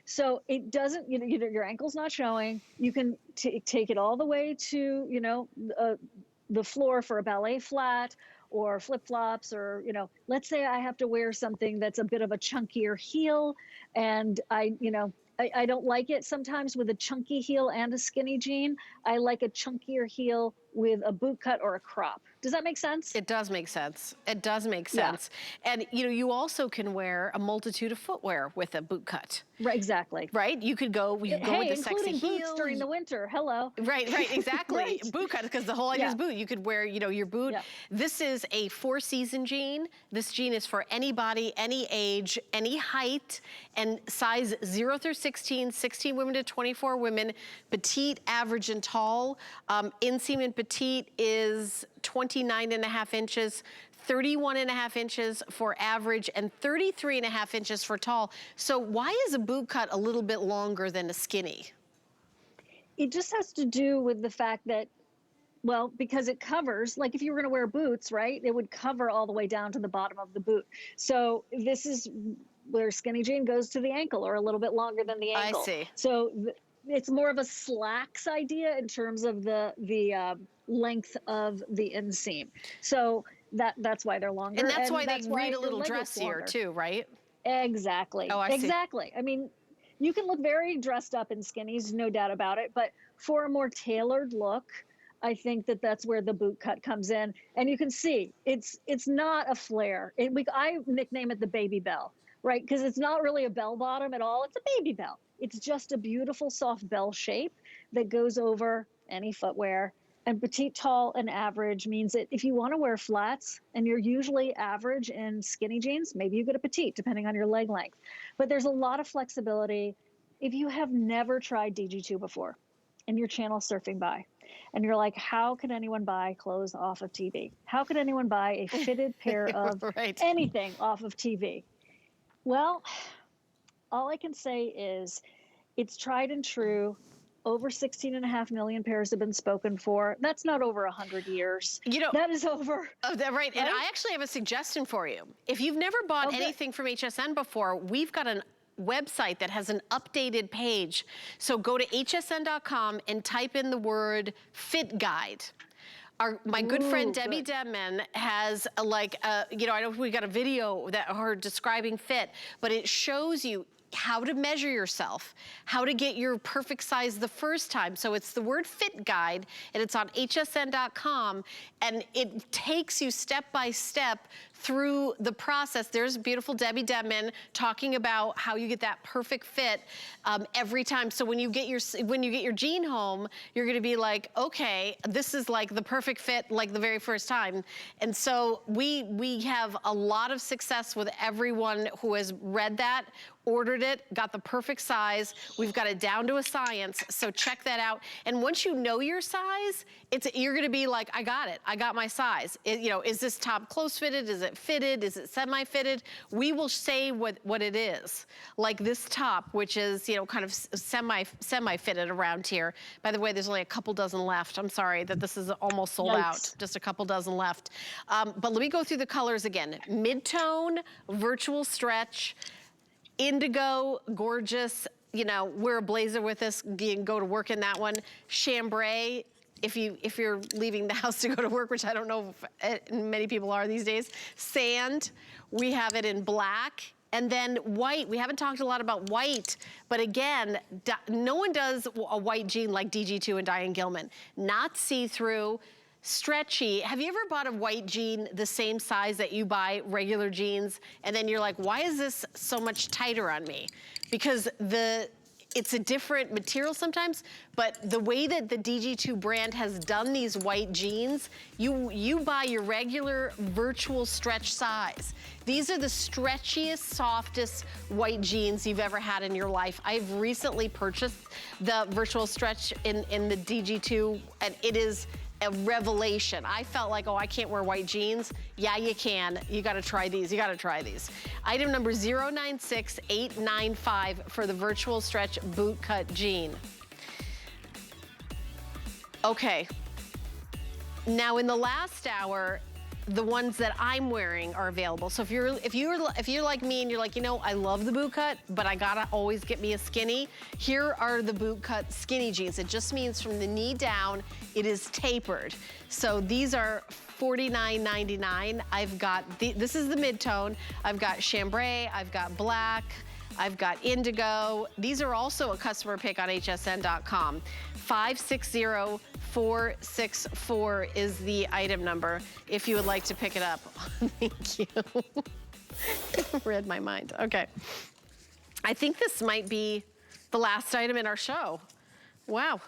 So it doesn't, your ankle's not showing. You can take it all the way to, the floor for a ballet flat or flip-flops, or, let's say I have to wear something that's a bit of a chunkier heel, and I don't like it sometimes with a chunky heel and a skinny jean. I like a chunkier heel with a boot cut or a crop. Does that make sense? It does make sense. It does make sense. And you also can wear a multitude of footwear with a boot cut. Right, exactly. Right? You could go with the sexy including heels. Boots during the winter. Hello. Right, exactly. Boot cut, because the whole idea is boot. You could wear, your boot. This is a 4-season jean. This jean is for any body, any age, any height, and size 0 through 16, 16 women to 24 women, petite, average, and tall. Inseam and petite is 29.5 inches, 31.5 inches for average, and 33.5 inches for tall. So why is a boot cut a little bit longer than a skinny? It just has to do with the fact that Well, because it covers, like if you were going to wear boots, right? It would cover all the way down to the bottom of the boot. So this is where skinny jean goes to the ankle or a little bit longer than the ankle. I see. So it's more of a slacks idea in terms of the length of the inseam. So that's why they're longer. And that's why they read a little dressier too, right? Exactly. Oh, I see. Exactly. I mean, you can look very dressed up in skinnies, no doubt about it. But for a more tailored look, I think that's where the boot cut comes in. And you can see it's not a flare. I nickname it the baby bell, right? Because it's not really a bell bottom at all. It's a baby bell. It's just a beautiful soft bell shape that goes over any footwear. And petite, tall, and average means that if you want to wear flats and you're usually average in skinny jeans, maybe you get a petite depending on your leg length. But there's a lot of flexibility. If you have never tried DG2 before and you're channel surfing by and you're like, how could anyone buy clothes off of TV? How could anyone buy a fitted pair of anything off of TV? Well, all I can say is it's tried and true. Over 16.5 million pairs have been spoken for. That's not over 100 years. You know, that is over. Oh, right. And I actually have a suggestion for you. If you've never bought anything from HSN before, we've got a website that has an updated page. So go to hsn.com and type in the word fit guide. My good friend Debbie Denman has you know, I know we got a video that her describing fit, but it shows you how to measure yourself, how to get your perfect size the first time. So it's the word fit guide, and it's on hsn.com, and it takes you step by step through the process. There's beautiful Debbie Denman talking about how you get that perfect fit every time. So when you get your jean home, you're gonna be like, okay, this is like the perfect fit like the very first time. And so we have a lot of success with everyone who has read that, ordered it, got the perfect size. We've got it down to a science, so check that out. And once you know your size, you're gonna be like, I got it, I got my size. You know, is this top close fitted? Is it fitted? Is it semi-fitted? We will say what it is. Like this top, which is, you know, kind of semi-fitted around here. By the way, there's only a couple dozen left. I'm sorry that this is almost sold out. Just a couple dozen left. But let me go through the colors again. Mid-tone, virtual stretch, indigo, gorgeous, you know, wear a blazer with this, you can go to work in that one. Chambray, if you're leaving the house to go to work, which I don't know if many people are these days. Sand, we have it in black. And then white, we haven't talked a lot about white, but again, no one does a white jean like DG2 and Diane Gilman. Not see-through, stretchy. Have you ever bought a white jean the same size that you buy regular jeans, and then you're like, why is this so much tighter on me? Because it's a different material sometimes, but the way that the DG2 brand has done these white jeans, you buy your regular virtual stretch size. These are the stretchiest, softest white jeans you've ever had in your life. I've recently purchased the virtual stretch in the DG2, and it is a revelation. I felt like, oh, I can't wear white jeans. Yeah, you can. You gotta try these. You gotta try these. Item number 096895 for the virtual stretch boot cut jean. Okay. Now in the last hour, the ones that I'm wearing are available. So if you're like me and you're like, you know, I love the boot cut, but I gotta always get me a skinny, here are the boot cut skinny jeans. It just means from the knee down, it is tapered. So these are $49.99. I've got, this is the mid-tone. I've got chambray, I've got black, I've got indigo. These are also a customer pick on hsn.com. 560464 is the item number if you would like to pick it up. Thank you. Read my mind. Okay. I think this might be the last item in our show. Wow.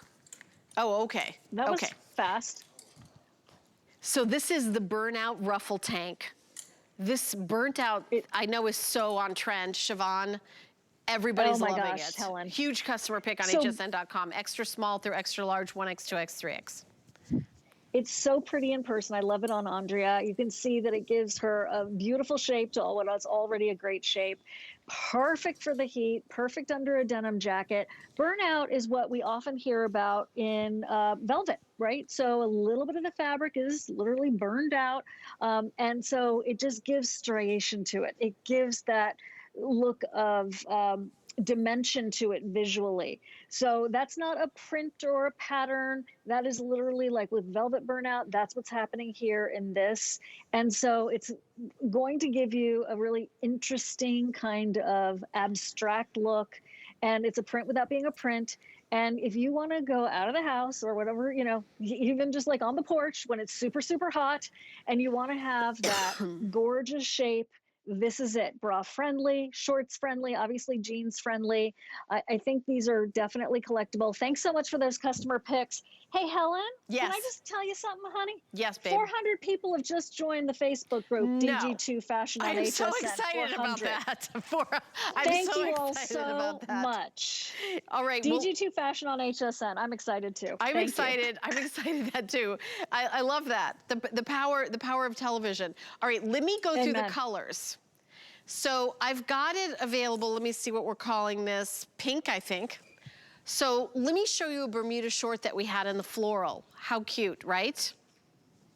Oh, okay. That was fast. So this is the Burnout ruffle tank. This burnt out, I know, is so on trend. Siobhan, everybody's loving it. Helen. Huge customer pick on hsn.com. Extra small through extra large, 1X, 2X, 3X. It's so pretty in person. I love it on Andrea. You can see that it gives her a beautiful shape to what's already a great shape. perfect for the heat, perfect under a denim jacket. Burnout is what we often hear about in velvet, right? So a little bit of the fabric is literally burned out. And so it just gives striation to it. It gives that look of dimension to it visually. So that's not a print or a pattern. That is literally like with velvet burnout, that's what's happening here in this. And so it's going to give you a really interesting kind of abstract look. And it's a print without being a print. And if you want to go out of the house or whatever, you know, even just like on the porch when it's super, super hot and you want to have that gorgeous shape, this is it. Bra friendly, shorts friendly, obviously jeans friendly. I think these are definitely collectible. Thanks so much for those customer picks. Hey, Helen, yes. Can I just tell you something, honey? Yes, babe. 400 people have just joined the Facebook group, DG2 Fashion on HSN. I'm so excited about that. Thank you all so much. All right. DG2 Fashion on HSN. I'm excited too. I'm excited. I'm excited that too. I love that. The power of television. All right, let me go through the colors. So I've got it available. Let me see what we're calling this. Pink, I think. So let me show you a Bermuda short that we had in the floral. How cute, right?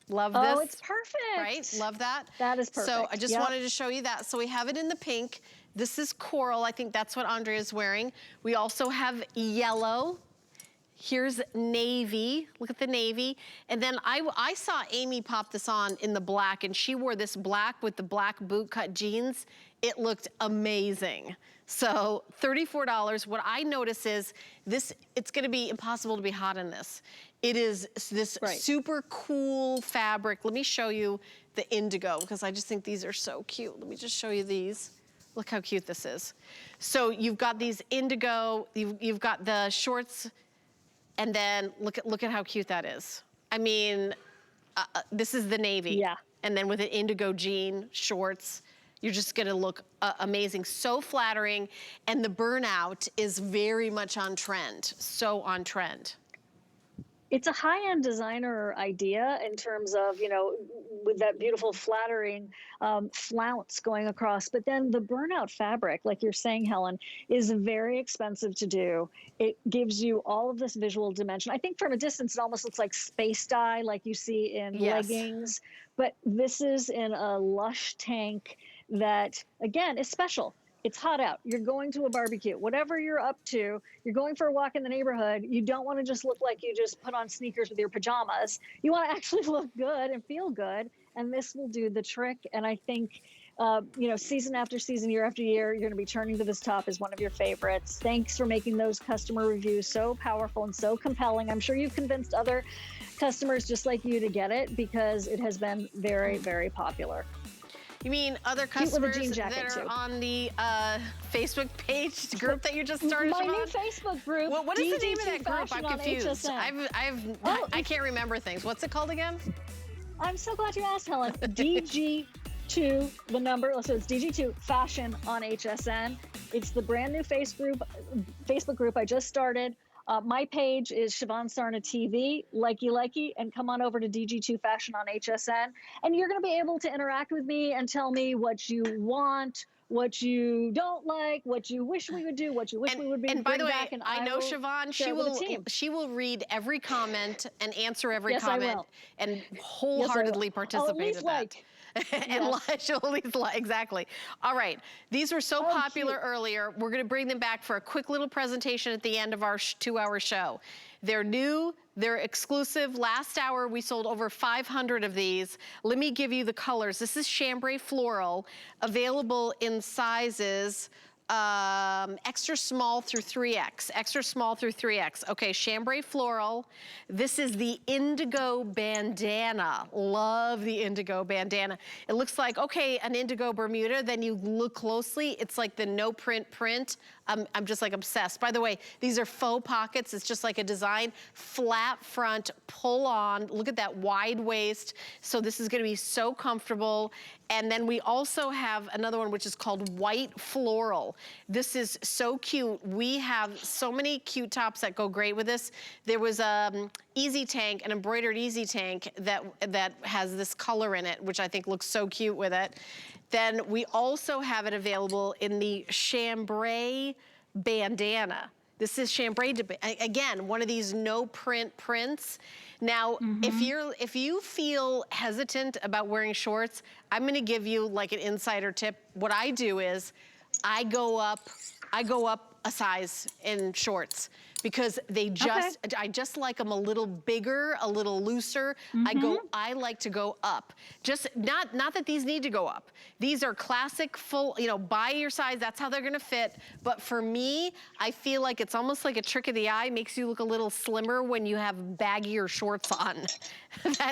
Love this. Oh, it's perfect. Right? Love that. That is perfect. So I just wanted to show you that. So we have it in the pink. This is coral. I think that's what Andrea's wearing. We also have yellow. Here's navy. Look at the navy. And then I saw Amy pop this on in the black, and she wore this black with the black bootcut jeans. It looked amazing. So $34. What I notice is this, it's gonna be impossible to be hot in this. It is this super cool fabric. Let me show you the indigo, because I just think these are so cute. Let me just show you these. Look how cute this is. So you've got these indigo, you've got the shorts, and then look at how cute that is. I mean, this is the navy. Yeah. And then with an indigo jean, shorts, you're just gonna look amazing, so flattering. And the burnout is very much on trend, so on trend. It's a high-end designer idea in terms of, you know, with that beautiful flattering flounce going across. But then the burnout fabric, like you're saying, Helen, is very expensive to do. It gives you all of this visual dimension. I think from a distance, it almost looks like space dye, like you see in leggings. But this is in a lush tank that, again, is special. It's hot out. You're going to a barbecue. Whatever you're up to, you're going for a walk in the neighborhood. You don't want to just look like you just put on sneakers with your pajamas. You want to actually look good and feel good, and this will do the trick. And I think, you know, season after season, year after year, you're going to be turning to this top as one of your favorites. Thanks for making those customer reviews so powerful and so compelling. I'm sure you've convinced other customers just like you to get it because it has been very, very popular. You mean other customers that are on the Facebook page group that you just started? My new Facebook group. Well, what is the name of that group? I'm confused. I can't remember things. What's it called again? I'm so glad you asked, Helen. DG2, the number, so it's DG2 Fashion on HSN. It's the brand new Facebook group I just started. My page is Siobhan Sarna TV, likey, and come on over to DG2 Fashion on HSN. And you're going to be able to interact with me and tell me what you want, what you don't like, what you wish we would do, what you wish we would bring back. And by the way, I know Siobhan, she will read every comment and answer every comment and wholeheartedly participate in that. And she'll at least exactly. All right, these were so popular earlier. We're gonna bring them back for a quick little presentation at the end of our 2-hour show. They're new, they're exclusive. Last hour, we sold over 500 of these. Let me give you the colors. This is chambray floral, available in sizes extra small through 3X, extra small through 3X. Okay, chambray floral. This is the indigo bandana. Love the indigo bandana. It looks like, okay, an indigo Bermuda, then you look closely, it's like the no print print. I'm just like obsessed. By the way, these are faux pockets. It's just like a design, flat front, pull on. Look at that wide waist. So this is gonna be so comfortable. And then we also have another one which is called white floral. This is so cute. We have so many cute tops that go great with this. There was easy tank, an embroidered easy tank that has this color in it, which I think looks so cute with it. Then we also have it available in the chambray bandana. This is chambray, again, one of these no print prints. Now, if you feel hesitant about wearing shorts, I'm gonna give you like an insider tip. What I do is I go up a size in shorts because they just, I just like them a little bigger, a little looser. I like to go up. Just, not that these need to go up. These are classic full, you know, buy your size, that's how they're gonna fit. But for me, I feel like it's almost like a trick of the eye, makes you look a little slimmer when you have baggier shorts on.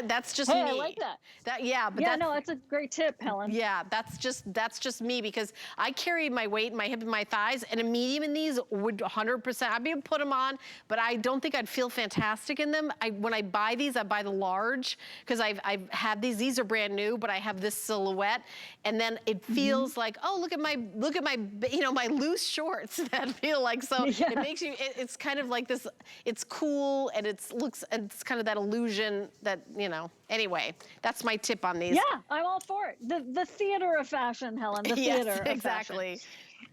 That's just me. I like that. Yeah, no, that's a great tip, Helen. Yeah, that's just me, because I carry my weight, my hip and my thighs, and a medium in these would 100%, I'd be able to put them on, but I don't think I'd feel fantastic in them. When I buy these, I buy the large, because I've had these are brand new, but I have this silhouette, and then it feels like, oh, look at my, you know, my loose shorts that feel like, so it makes you, it's kind of like this, it's cool, and it's kind of that illusion that, you know, anyway, that's my tip on these. Yeah, I'm all for it. The theater of fashion, Helen, the theater of exactly. fashion.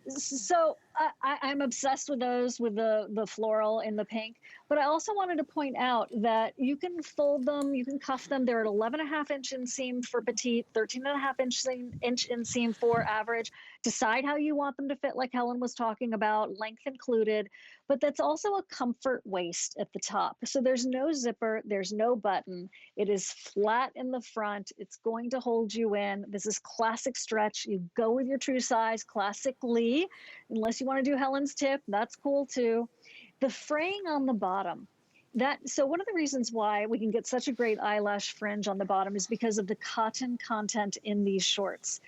So I'm obsessed with those, with the floral in the pink. But I also wanted to point out that you can fold them, you can cuff them. They're at 11.5-inch inseam for petite, 13.5-inch inseam for average. Decide how you want them to fit, like Helen was talking about, length included. But that's also a comfort waist at the top. So there's no zipper, there's no button. It is flat in the front. It's going to hold you in. This is classic stretch. You go with your true size, classically, unless you want to do Helen's tip, that's cool too. The fraying on the bottom, so one of the reasons why we can get such a great eyelash fringe on the bottom is because of the cotton content in these shorts.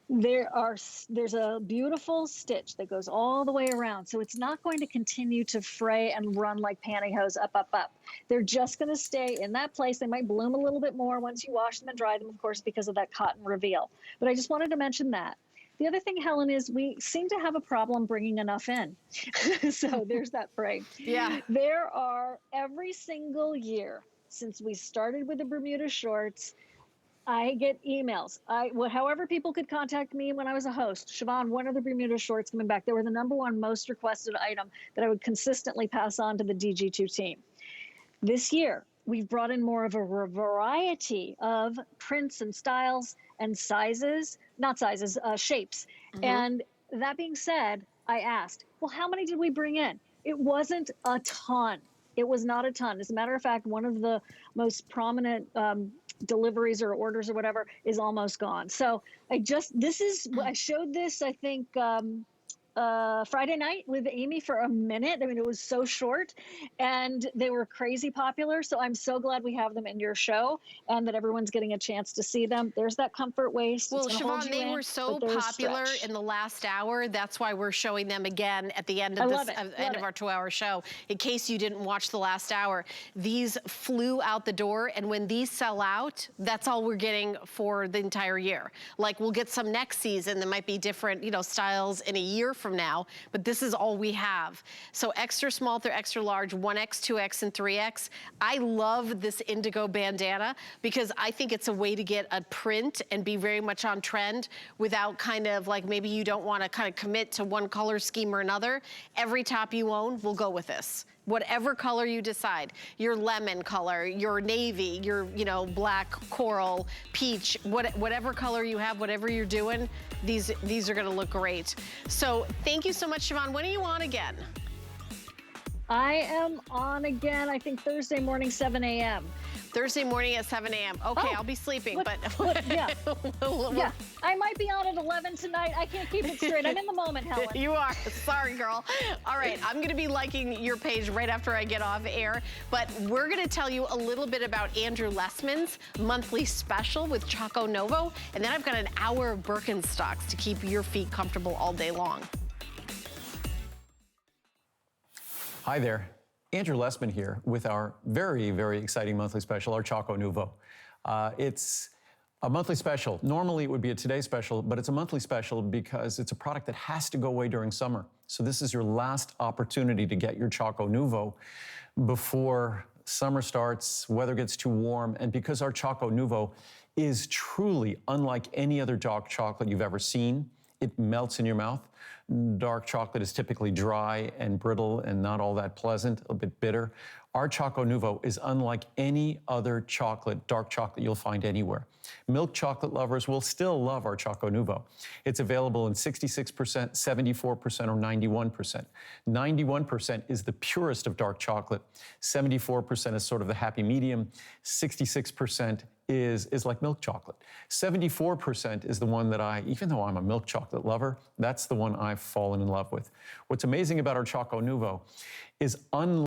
There's a beautiful stitch that goes all the way around, so it's not going to continue to fray and run like pantyhose up, up, up. They're just going to stay in that place. They might bloom a little bit more once you wash them and dry them, of course, because of that cotton reveal. But I just wanted to mention that. The other thing, Helen, is we seem to have a problem bringing enough in. So there's that fray. Yeah. There are, every single year since we started with the Bermuda shorts, I get emails. However people could contact me when I was a host. Siobhan, when are the Bermuda shorts coming back? They were the #1 most requested item that I would consistently pass on to the DG2 team. This year, we've brought in more of a variety of prints and styles and sizes, shapes. And that being said, I asked, well, how many did we bring in? It wasn't a ton. It was not a ton. As a matter of fact, one of the most prominent deliveries or orders or whatever is almost gone. So I showed this, I think, Friday night with Amy for a minute. I mean, it was so short and they were crazy popular. So I'm so glad we have them in your show and that everyone's getting a chance to see them. There's that comfort waist. Well, Siobhan, they were so popular in the last hour. That's why we're showing them again at the end of our 2-hour show. In case you didn't watch the last hour, these flew out the door. And when these sell out, that's all we're getting for the entire year. Like, we'll get some next season that might be different, you know, styles in a year from now, but this is all we have. So extra small through extra large, 1X, 2X, and 3X. I love this indigo bandana because I think it's a way to get a print and be very much on trend without kind of like, maybe you don't want to kind of commit to one color scheme or another. Every top you own will go with this. Whatever color you decide, your lemon color, your navy, your, you know, black, coral, peach, whatever color you have, whatever you're doing, these are gonna look great. So thank you so much, Siobhan. When are you on again? I am on again, I think Thursday morning, 7 a.m. Thursday morning at 7 a.m. Okay, I'll be sleeping, but yeah. Yeah, I might be on at 11 tonight. I can't keep it straight. I'm in the moment, Helen. You are. Sorry, girl. All right, I'm going to be liking your page right after I get off air, but we're going to tell you a little bit about Andrew Lessman's monthly special with Choco Nuvo, and then I've got an hour of Birkenstocks to keep your feet comfortable all day long. Hi there. Andrew Lessman here with our very, very exciting monthly special, our Choco Nuvo. It's a monthly special. Normally it would be a Today special, but it's a monthly special because it's a product that has to go away during summer. So this is your last opportunity to get your Choco Nuvo before Summer starts, weather gets too warm, and because our Choco Nuvo is truly unlike any other dark chocolate you've ever seen, it melts in your mouth. Dark chocolate is typically dry and brittle and not all that pleasant, a bit bitter. Our Choco Nuvo is unlike any other chocolate, dark chocolate you'll find anywhere. Milk chocolate lovers will still love our Choco Nuvo. It's available in 66%, 74%, or 91%. 91% is the purest of dark chocolate. 74% is sort of the happy medium. 66% is like milk chocolate. 74% is the one that even though I'm a milk chocolate lover, that's the one I've fallen in love with. What's amazing about our Choco Nuvo is unlike